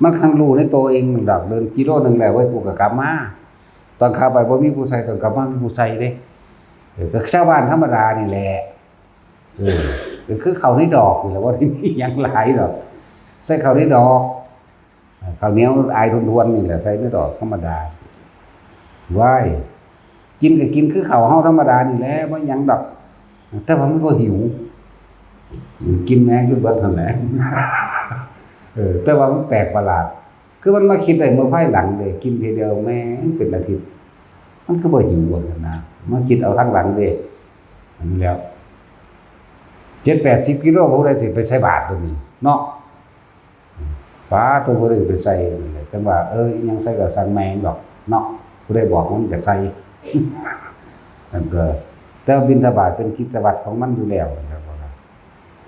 [SPEAKER 1] มันคังรู้ในตัวเองดอกเดินกิโลนึงแล้วเว้ยกูก็กลับมาตอนขาไปบ่มีผู้ใส่ตอนกลับมามีผู้ใส่เด้ก็ชาวบ้านธรรมดานี่แหละก็คือเขาในดอกนี่แหละว่าที่มีหยังหลายดอกใส่เขาในดอกข้าวเหนียวอายทวนๆนี่แหละใส่ในดอกธรรมดาว้ายกินก็กินคือข้าวเฮาธรรมดานี่แหละบ่หยังดอกแต่ว่ามันบ่หิวกินแม่งจนเบิดนั่นแหละแต่ว่ามันแปลกประหลาดคือมันมาคิดได้เมื่อภายหลังเลยกินทีเดียวแม่งเป็นอาทิตย์มันก็บ่หิวบ่นะมาคิดเอาทางหลังเด้อันนี้แล้ว7-80 กิโลบ่ได้สิไปใส่บาตรตัวนี้เนาะฟ้าตัวบ่ได้ไปใส่จังว่าอีหยังใส่ก็สั่งแม่งดอกเนาะผู้ใดบอกมันอยากใส่นั่นก็แต่บิณฑบาตเป็นกิจวัตรของมันอยู่แล้วครับ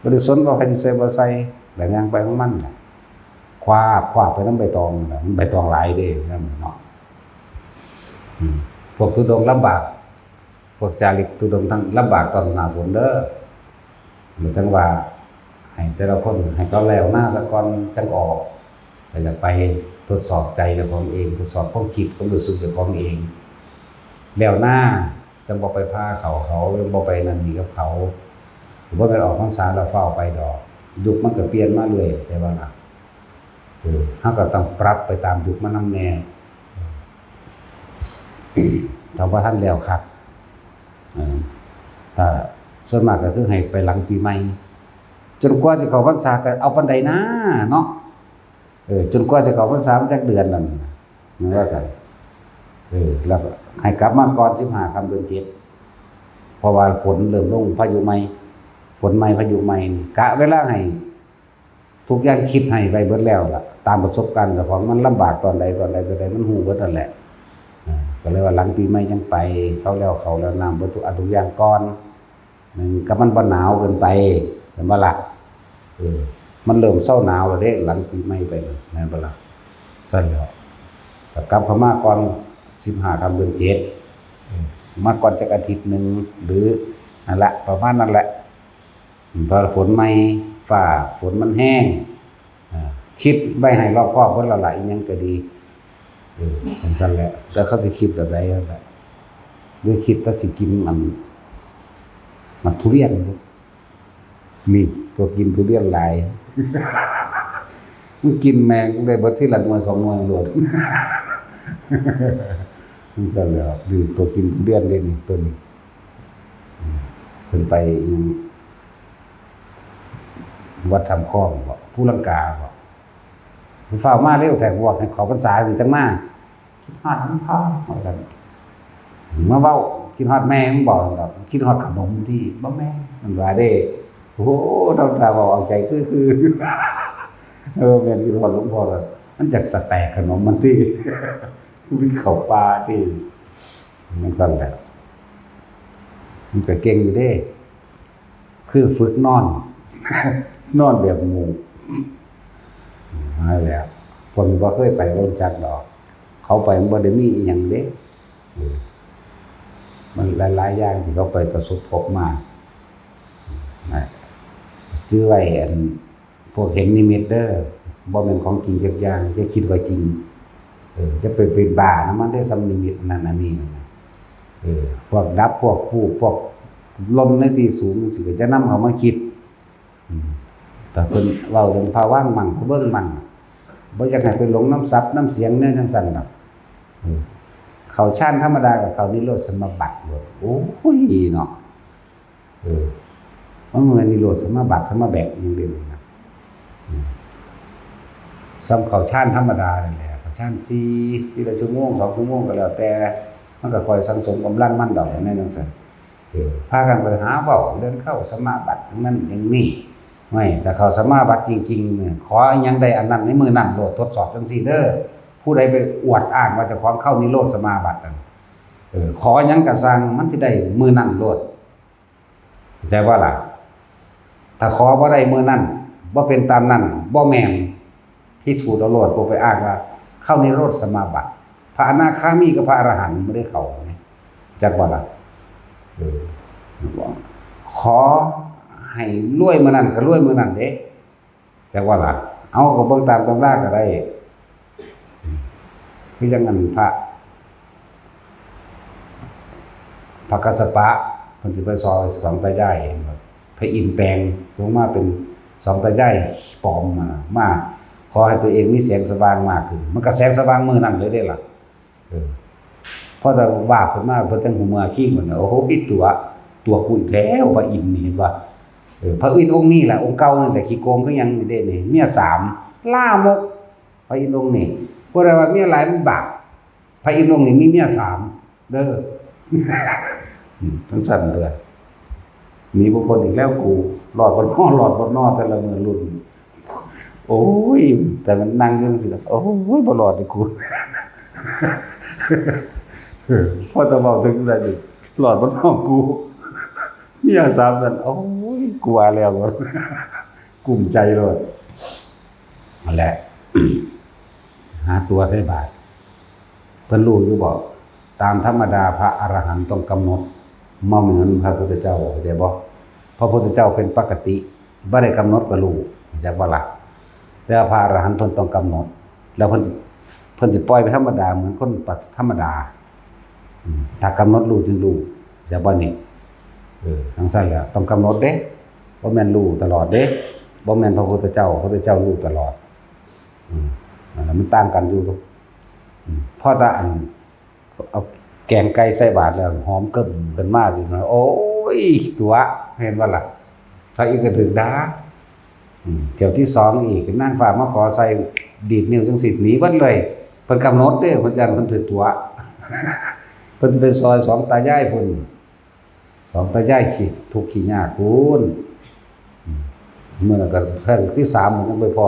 [SPEAKER 1] บ่ได้สนว่าใครสิใส่บ่ใส่แล้วย่างไปของมันคว้าไปนำใบตองน่ะใบตองหลายเด้นั่นเนาะพวกทุดงลำบากพวกจาริกทุดงทั้งลำบากตอนหน้าฝนเด้อหรือจังว่าให้แต่ละคนให้เขาแล้วหน้าสักก่อนจังออกแต่จะไปทดสอบใจเจ้าของเองทดสอบความคิดความรู้สึกเจ้าของเองแล้วหน้าจังบ่ไปพาเขาบ่ไปนั่นนี่กับเขาหรือว่าไปออกพรรษาแล้วเฝ้าไปดอกยุคมันก็เปลี่ยนมาเรื่อยใช่บ่ล่ะเฮาก็ต้องปรับไปตามยุคมันนำแน่ถ้าว่าท่านแล้วครับถ้าส่วนมากก็คือให้ไปหลังปีใหม่จนกว่าจะเข้าพรรษาก็เอาปานใดนะเนาะจนกว่าจะเข้าพรรษามันจักเดือนนั่นว่าซั่น แล้วก็ให้กลับมาก่อน15ค่ำเดือน7เพราะว่าฝนเริ่มลงพายุใหม่ฝนใหม่พายุใหม่นี่กะเวลาให้ทุกอย่างคิดให้ไว้เบิดแล้วล่ะตามประสบการณ์เจ้าของมันลำบากตอนใดมันฮู้เบิดนั่นแหละก็เลยว่าหลังปีใหม่จังไปเขาแล้วน้ำเบิดทุกอย่างก่อนมันก็มันบ่หนาวเกินไปเห็นบ่ล่ะมันเริ่มเช้าหนาวแล้วเด้หลังปีใหม่ไปแม่นบ่ล่ะซั่นแล้วก็กลับเข้ามาก่อน15ค่ำเดือน7มาก่อนจักอาทิตย์นึงหรือนั่นแหละประมาณนั้นแหละพอฝนใหม่ฟ้าฝนมันแห้งคิดไว้ให้รอบคอบเบิดแล้วล่ะอีหยังก็ดีเป็นซั่นแหละแต่เขาสิคิดแบบใดนั่นแหละด้วยคิดแต่สิกินมันทุเรียนนี่ตัวกินทุเรียนหลายมันกินแมงได้บ่ทีละหน่วย2หน่วยโลดมันซั่นแล้วดูตัวกินทุเรียนเล่นตัวนี้เพิ่นไปวัดทำข้องบ่ผู้ลังกาบ่มันฟ้าวมาเร็วแต่บอกให้ขอพรรษาถึงจังมาคิดฮอดพ่อว่าซั่นมาเว้าคิดฮอดแม่มันบอกดอกคิดฮอดขนมที่บ่แม่มันว่าเด้โอ้โหเราบอกเอาใจคือแม่นคิดฮอดหลวงพ่อแล้วมันจักสแตกขนมมันที่มีข้าวปลาที่มันซั่นแหละมันก็เก่งอยู่เด้คือฝึกนอนแบบหมู่นั่นแหละคนบ่เคยไปรู้จักดอกเขาไปมันบ่ได้มีอีหยังเด้มันหลายๆอย่างที่เขาไปประสบพบมาจื้อไว้พวกเห็นนิมิตเด้อบ่แม่นของจริงจักอย่างจะคิดว่าจริงจะเป็นบ้านะมันได้สำนิมิตนั่นอันนี้พวกดับพวกฟูกพวกลมในที่สูงสิก็จะนำเขามาคิดแต่เพิ่นเว้าเรื่องภาว่างมั่งเบิ่งมั่งบ่อยากให้ไปหลงน้ำทรัพย์น้ำเสียงจังซั่นดอกเขาฌานธรรมดากับเขานิโรธสมาบัติโอ้ยเนาะมันเหมือนนิโรธสมาบัติสมาแบกอย่างเดียวนะซ้ำเขาฌานธรรมดานั่นแหละเขาฌาน4ทีละชั่วโมง2ชั่วโมงก็แล้วแต่มันก็คอยสังสมกำลังมันดอกในจังซั่นพากันไปหาเว้าเดินเข้าสมาบัตินั้นอย่างนี้ไม่แต่เขาสมาบัติจริงๆเนี่ยขออีหยังได้อันนั้นในมือนั้นโลดทดสอบจังซี่เด้อผู้ใดไปอวดอ้างว่าเจ้าของเข้านิโรธสมาบัตินั่นขอหยังก็สร้างมันสิได้มือนั้นโลดเข้าใจบ่ล่ะถ้าขอบ่ได้มือนั้นบ่เป็นตามนั้นบ่แม่นพิสูจน์เอาโลดบ่ไปอ้างว่าเข้านิโรธสมาบัติพระอนาคามีกับพระอรหันต์บ่ได้เข้าจักบ่ล่ะขอให้รวยมื้อนั้นก็รวยมื้อนั้นเด้จักว่าล่ะเอาก็เบิ่งตามตำราก็ได้คือจังนั้นพระกัสสปะเพิ่นสิไปซอยสองตายายพระอินทร์แปลงลงมาเป็นสองตายายปลอมมาขอให้ตัวเองมีแสงสว่างมากขึ้นมันก็แสงสว่างมื้อนั้นเลยเด้ล่ะพอแต่ว่าเพิ่นมาเพิ่นจังหูเมื่อขี้เหมือนโอ้โหปิดตัวกูอีกแล้วพระอินทร์นี่เห็นบ่พระอินทร์องค์นี้แหละองค์เก่านั่นแหละขี้โกงคือหยังเด้นี่เมีย3ล่ามกพระอินทร์องค์นี้บ่ได้ว่าเมียหลายมันบาปพระอินทร์องค์นี้มีเมีย3เด้อทั้งสั่นเด้อมีบุคคลอีกแล้วกูหลอดบ่นอแต่ละมื้อรุ่นโอ้ยแต่มันนั่งอยู่จังซี่ล่ะโอ้ยบ่รอดดิกูพอตะเว้าถึงได้ดิหลอดบ่นอกูเมีย3นั่นโอ้ยกลัวแล้วกลุ้มใจโลดนั่นแหละหาตัวใส่บาตรเพิ่นรู้อยู่บ่ตามธรรมดาพระอรหันต์ต้องกำหนดบ่เหมือนพระพุทธเจ้าเข้าใจบ่พระพุทธเจ้าเป็นปกติบ่ได้กำหนดก็รู้จักบ่ล่ะแต่พระอรหันต์เพิ่นต้องกำหนดแล้วเพิ่นสิปล่อยไปธรรมดาเหมือนคนธรรมดาถ้ากำหนดรู้จึงรู้จักบ่นี่จังซั่นแหละต้องกำหนดเด้บ่แม่นรู้ตลอดเด้บ่แม่นพระพุทธเจ้ารู้ตลอดมันต่างกันอยู่พอตาอันเอาแกงไก่ใส่บาตรแล้วหอมกึ่มขึ้นมาสิโอ้ยตัวเห็นว่าล่ะถ้าอีกก็ถึงด่าเที่ยวที่2อีกนางฟ้ามาขอใส่ดีดนิ้วจังสิหนีเบิดเลยเพิ่นกำหนดเด้เพิ่นยันเพิ่นถือตัว เพิ่นเป็นซอยสองตายายพุ่นสองตายายขี้ทุกข์ขี้ยากพุ่นเมื่อนั้นก็เพิ่นที่3มันยังบ่พอ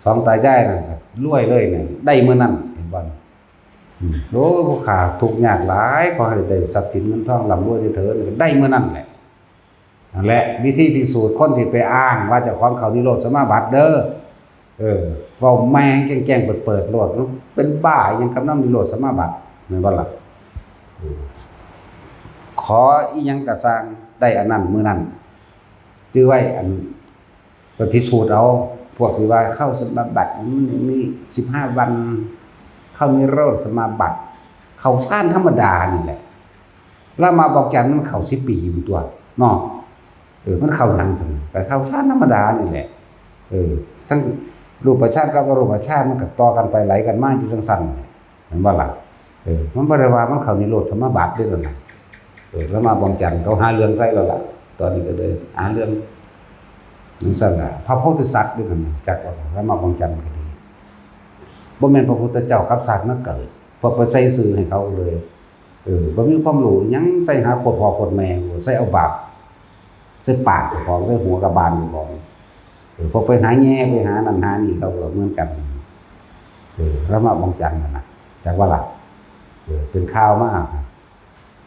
[SPEAKER 1] สองตายายนั่นรวยเลยเนี่ยได้มื้อนั้นเห็นบ่โอ้ผู้ขาทุกข์ยากหลายขอให้ได้ทรัพย์สินเงินทองร่ำรวยได้เถิดได้มื้อนั้นแหละนั่นแหละวิธีพิสูจน์คนที่ไปอ้างว่าเจ้าของเขานิโรธสมาบัติเด้อเว้าแม่งแจ้งๆเปิดๆโลดเป็นบ้ายังกำนำนิโรธสมาบัติแม่นบ่ล่ะขออีหยังก็สร้างได้อันนั้นมื้อนั้นจื้อไว้อันไปพิสูจน์เอาพวกที่ว่าเข้าสมาบัตินี่15วันเข้านิโรธสมาบัติเข้าฌานธรรมดานี่แหละแล้วมาบอกจันมันเข้า10ปีอยู่ตัวเนาะมันเข้าหยังซั่นแต่เข้าฌานธรรมดานี่แหละซึ่งรูปฌานกับอรูปฌานมันก็ต่อกันไปไหลกันมาอยู่จังซั่นเห็นบ่ล่ะมันบ่ได้ว่ามันเข้านิโรธสมาบัติเด้อนั่นแล้วมาบอกจันเขาหาเรื่องใส่แล้วล่ะตอนนี้ก็เลยหาเรื่องจังซั่นล่ะพระโพธิสัตว์ด้วยกันจักว่าแล้วมาบอกจันก็ดีบ่แม่นพระพุทธเจ้ากับสัตว์มาเกิดพอไปใส่ซื่อให้เขาเลยบ่มีความรู้หยังใส่หาโคตรพ่อโคตรแม่ใส่เอาบาปใส่ปากของใส่หัวกระบาลของพอไปหาแง่ไปหานั่นหานี่เขาก็เหมือนกันแล้วมาบอกจันน่ะจักว่าล่ะเป็นข่าวมาก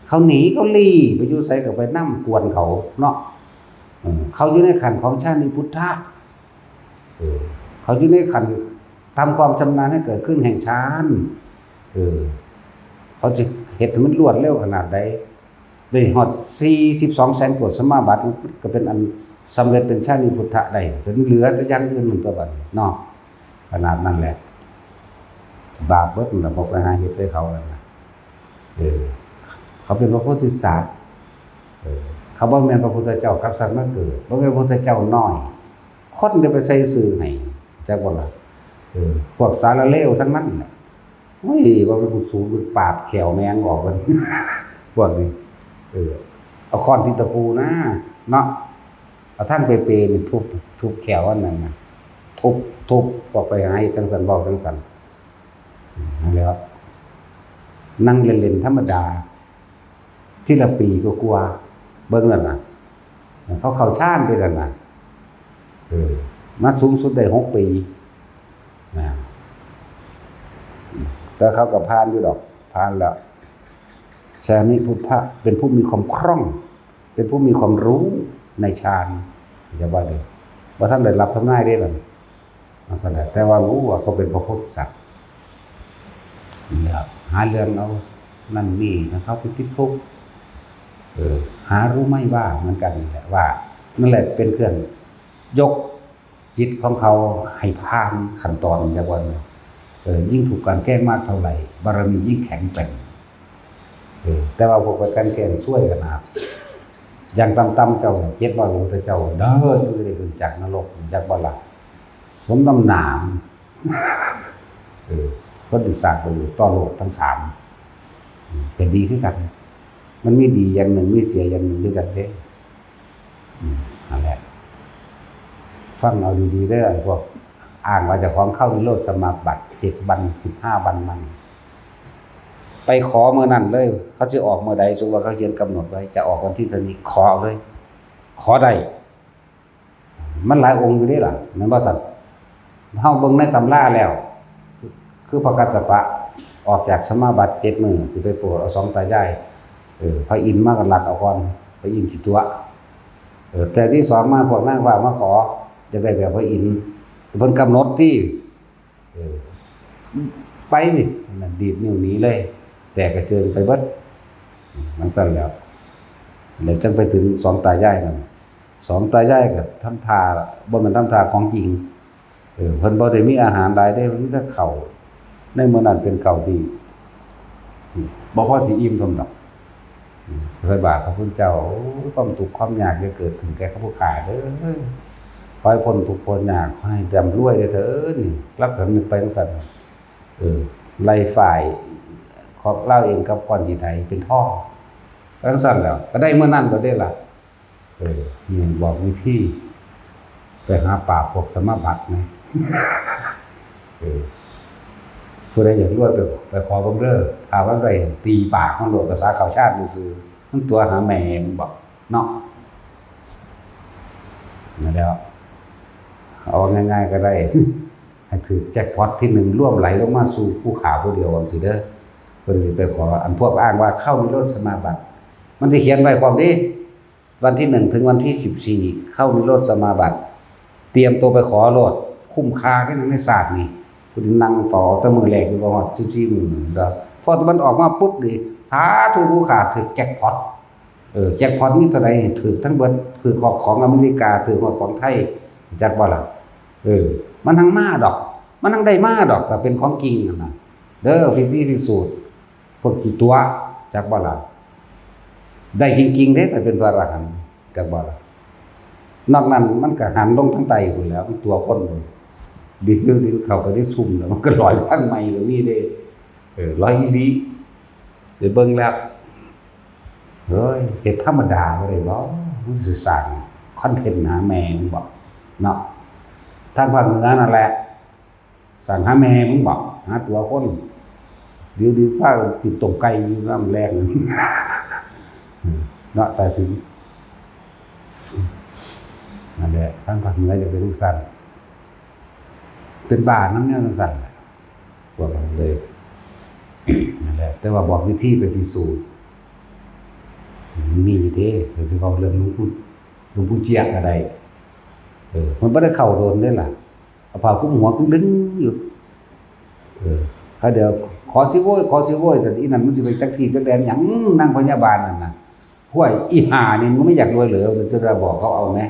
[SPEAKER 1] เขาหนีเขาลี่ไปอยู่ไสก็ไปนำกวนเขาเนาะเขาอยู่ในขันของชาติพุทธะเขาอยู่ในขันทำความชำนาญให้เกิดขึ้นแห่งฌานเขาจะเฮ็ดให้มันรวดเร็วขนาดใดได้ฮอด42แสนกว่าสมาบัติก็เป็นอันสำเร็จเป็นชาติพุทธะได้เป็นเหลือแต่อย่างอื่นมันตัวบัดเนาะขนาดนั้นแหละบาปเบิดมันบ่ไปหาเฮ็ดใส่เขาแล้วนะเขาเป็นพระโพธิสัตว์เขาบ่แม่นพระพุทธเจ้ากับสัตว์มาเกิดบ่แม่นพระพุทธเจ้าน้อยคนได้ไปใส่ซื่อให้จักบ่ล่ะพวกสารเลวทั้งนั้นแหละโอ้ยบ่เป็นผู้สูงเป็นปาดแขวแมงออกกันพวกนี้เอาค้อนที่ตะปูนะเนาะเอาท่านเปๆนี่ทุบแขวอันนั้นนะทุบออกไปให้จังซั่นเว้าจังซั่นนั่นแหละนั่งเล่นๆธรรมดาที่ละปีก็กลัวเบิ่งนั่นน่ะเขาเข้าฌานไปนั่นน่ะมาสูงสุดได้6ปีนะแต่เขาก็ผ่านอยู่ดอกผ่านแล้วแสนิพุทธะเป็นผู้มีความคล่องเป็นผู้มีความรู้ในฌานอย่าว่าเลยว่าท่านได้รับทำนายได้หรอแต่ว่ารู้ว่าเขาเป็นพระโพธิสัตว์นี่ครับหาเรื่องเอานั่นนี่นะครับไปติดคุกหารู้ไม่ว่าเหมือนกันแหละว่านั่นแหละเป็นเครื่องยกจิตของเขาให้ผ่านขั้นตอนจากวันยิ่งถูกการแก้มากเท่าไหร่บารมียิ่งแข็งแกร่งแต่ว่าพวกไปกันแก้ช่วยกันนะครับอย่างต่ำๆเจ้า700องค์เจ้าเด้อจึงจะได้ขึ้นจากนรกจากบ่ล่ะสมน้ำหนามก็ติดสากไปอยู่ต่อโลกทั้ง3แต่ดีขึ้นกันมันไม่ดีอย่างหนึ่งไม่เสียอย่างหนึ่งด้วยกันเด้นั่นแหละฟังเอาดีๆได้เลยพวกอ่านว่าจะของเข้านิโรธสมาบัติ7วัน15วันมันไปขอเมื่อนั้นเลยเขาจะออกเมื่อใดสมมุติว่าเขาเขียนกำหนดไว้จะออกวันที่เท่านี้ขอเลยขอได้มันหลายองค์อยู่นี่ล่ะแม่นบ่ซั่นเฮาเบิ่งในตำราแล้วคือพระกัสสปะออกจากสมาบัติ7มื้อสิไปโปรดเอา2ตายายพระอินทร์มากันลัดเอาก่อนพระอินทร์สิตัวแต่ที่2มาพวกนางว่ามาขอจะได้แบบพระอินทร์เพิ่นกำหนดที่ไปสินั่นดีดนิ้วหนีเลยแต่กระเจิงไปเบิดมันสั่นแล้วจังไปถึง2ตายายนั่น2ตายายก็ทำท่าบ่แม่นทำท่าของจริงเพิ่นบ่ได้มีอาหารหลายได้มันมีแต่ข้าวในมื้อนั้นเป็นข้าวที่บ่พอสิอิ่มสำหรับเคยบาปพระพุทธเจ้าความทุกข์ความยากจะเกิดถึงแก่ข้าพเจ้าเด้อขอให้พ้นทุกข์พ้นยากขอให้ร่ำรวยเด้อเถิดนี่รับผลนึกไปจังซั่นไล่ฝ่ายของเล่าเองกับก้อนหินไทยเป็นท่อจังซั่นแล้วก็ได้เมื่อนั้นก็ได้ล่ะนี่บอกวิธีไปหาป่าพวกสมาบัตินะผู้ ผู้ใดอยากรวยไปขอเบิ่งเด้อถามว่าได้ตีปากมันโลดภาษาข้าวชาติซื่อๆมันตัวหาแม่มันบอกเนาะนั่นแล้วเอาง่ายๆก็ได้ ให้ถือแจ็คพอตที่1ร่วมไหลลงมาสู่ผู้ขาผู้เดียวว่าสิเด้อเพิ่นสิไปขออันพวกอ้างว่าเข้านิโรธสมาบัติมันสิเขียนไว้พร้อมนี้วันที่1ถึงวันที่14เข้านิโรธสมาบัติเตรียมตัวไปขอโลดคุ้มค่าแค่นั้นในศาสตร์นี่คุณนั่งฝอตะมือแรกอยู่บ่ฮอด14มื้อดอกพอมันออกมาปุ๊บนี่สาธุผู้ขาถือแจ็คพอตแจ็คพอตมีเท่าใดถือทั้งเบิดคือของอเมริกาถือของไทยจักบ่ล่ะมันทั้งมาดอกมันทั้งได้มาดอกแต่เป็นของจริงนะเด้อพิสูจน์พวกกี่ตัวจักบ่ล่ะได้จริงๆเด้แต่เป็นพระอรหันต์จักบ่ล่ะนอกนั้นมันก็หันลงทั้งไตพุ่นแล้วมันตัวคนดินเข้าไปได้ซุ่มแล้วมันก็ลอยทั้งใหม่ก็มีเด้ลอยอีหลีได้เบิ่งแล้วเฮ้ยเฮ็ดธรรมดาบ่ได้บ่มันสิสร้างคอนเทนต์หาแม่มันบ่เนาะทางภาคเหนือนั่นแหละสั่งหาแม่มึงบอกหาตัวคนเดี๋ยวฟ้าติดตกไกลน้ำแรงเนาะแต่สินั่นแหละทางภาคเหนือจะเป็นลูกสั่นเป็นบ้านน้ำเนี่ยลูกสั่นบอกเลยนั่นแหละแต่ว่าบอกวิธีไปพิสูจน์มีเด้หรือที่เขาเรื่องหลวงปู่เจียกอะไรมันไม่ได้เข้าโดนได้ล่ะเอาผ้าคลุมหัวก็ดึงอยู่เขาเดี๋ยวขอสิโว้ยแต่อีนั่นมันสิไปจักทีจักแดนหยังนั่งพยาบาลนั่นน่ะห้วยอีห่านี่มันไม่อยากรวยเหลือมันจะบอกเขาเอาไหม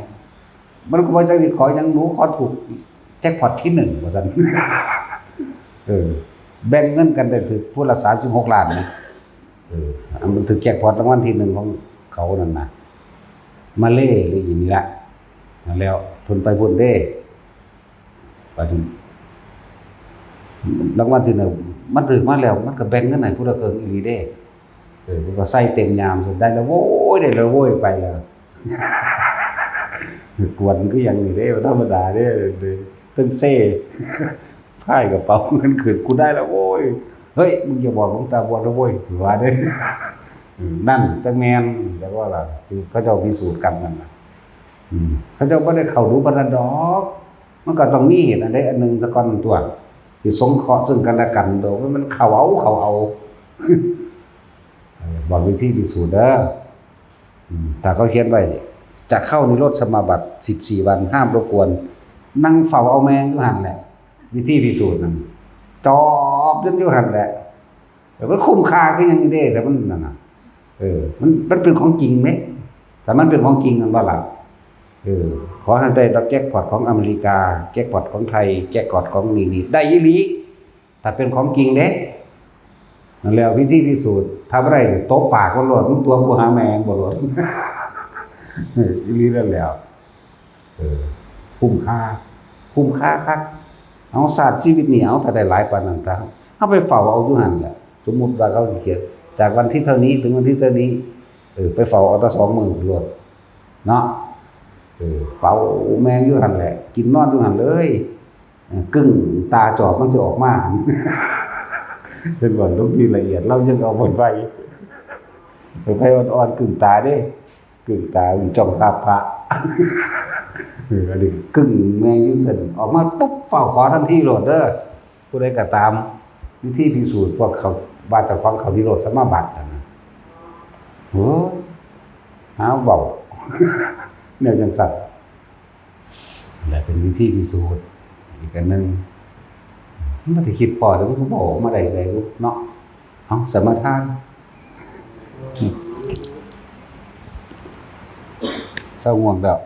[SPEAKER 1] มันก็บ่จักสิขอหยังหนูขอถูกแจ็คพอตที่1ว่าซั่นแบ่งเงินกันได้ถึงผู้ละ36ล้านนะมันถึงแจ็คพอตรางวัลที่1ของเขานั่นน่ะมาเล่หรืออย่างนี้ละแล้วทนไปพุ่นเด้ไปถึงรางวัลที่1มันถึงมาแล้วมันก็แบ่งเงินให้ผู้ละครึ่งอีหลีเด้มันก็ใส่เต็มยามสุดได้แล้วโว้ยได้แล้วโว้ยไปแล้วกวนก็ยังนี่เด้ธรรมดาเด้ตึ้งเซ่พ่ายกระเป๋าเงินคืนกูได้แล้วโว้ยเฮ้ยมึงอย่าบอกมึงตาบอดแล้วโว้ยว่าเด้นั่นจังแม่นแล้วก็ล่ะคือเขาเจ้าพิสูจน์กันนั่นน่ะเขาเจ้าบ่ได้เข้ารู้ปานนั้นดอกมันก็ต้องมีเหตุอันใดอันหนึ่งซะก่อนตัวที่สงเคราะห์ซึ่งกันและกันโดยมันเข้าเอาบอกวิธีพิสูจน์เด้อถ้าเขาเขียนไว้จะเข้านิโรธสมาบัติ14วันห้ามรบกวนนั่งเฝ้าเอาแมงอยู่หั่นแหละวิธีพิสูจน์นั่นจอบจนอยู่หั่นแหละแต่มันคุ้มค่าคือหยังนี่เด้แต่มันนั่นน่ะมันเป็นของจริงมั้ยแต่มันเป็นของจริงกันบ่ล่ะขอให้ได้รับแจ็คพอตของอเมริกาแจ็คพอตของไทยแจ็คพอตของนี่ได้อีหลีถ้าเป็นของจริงเด้นั่นแล้ววิธีพิสูจน์ทำอะไรตบปากบ่หลดตัวกูหาแมงบ่หลดอีหลีนั่นแล้วคุ้มค่าครับเอาศาสตร์ชีวิตนี่เอาถ้าได้หลายปานนั้นตาเอาไปเฝ้าเอาอยู่หั่นแหละสมมุติว่าเขาเขียนจากวันที่เท่านี้ถึงวันที่เท่านี้ไปเฝ้าเอาแต่2มื้อโลดเนาะเฝ้าแมงอยู่หั่นแหละกินนอนอยู่หั่นเลยกึ่งตาจอบมันสิออกมาเป็นว่าลงที่ละเอียดเรายังเอาไว้อ่อนๆกึ่งตาเด้กึ่งตาจ้องภาพพระอันนี้กึ่งแมงอยู่ซั่นออกมาปุ๊บเฝ้าขอทันทีโลดเด้อผู้ใดก็ตามวิธีพิสูจน์พวกเขาบาดตะฟังเขานิโรธสมาบัตินั่นน่ะโอ้หาเว้าแนวจังซั่นและเป็นวิธีพิสูจน์อีกอันนึงมันบ่ได้คิดพอแล้วมันก็บอกมาได้ลูกเนาะเอ้าสมทานเศร้าง่วงแล้ว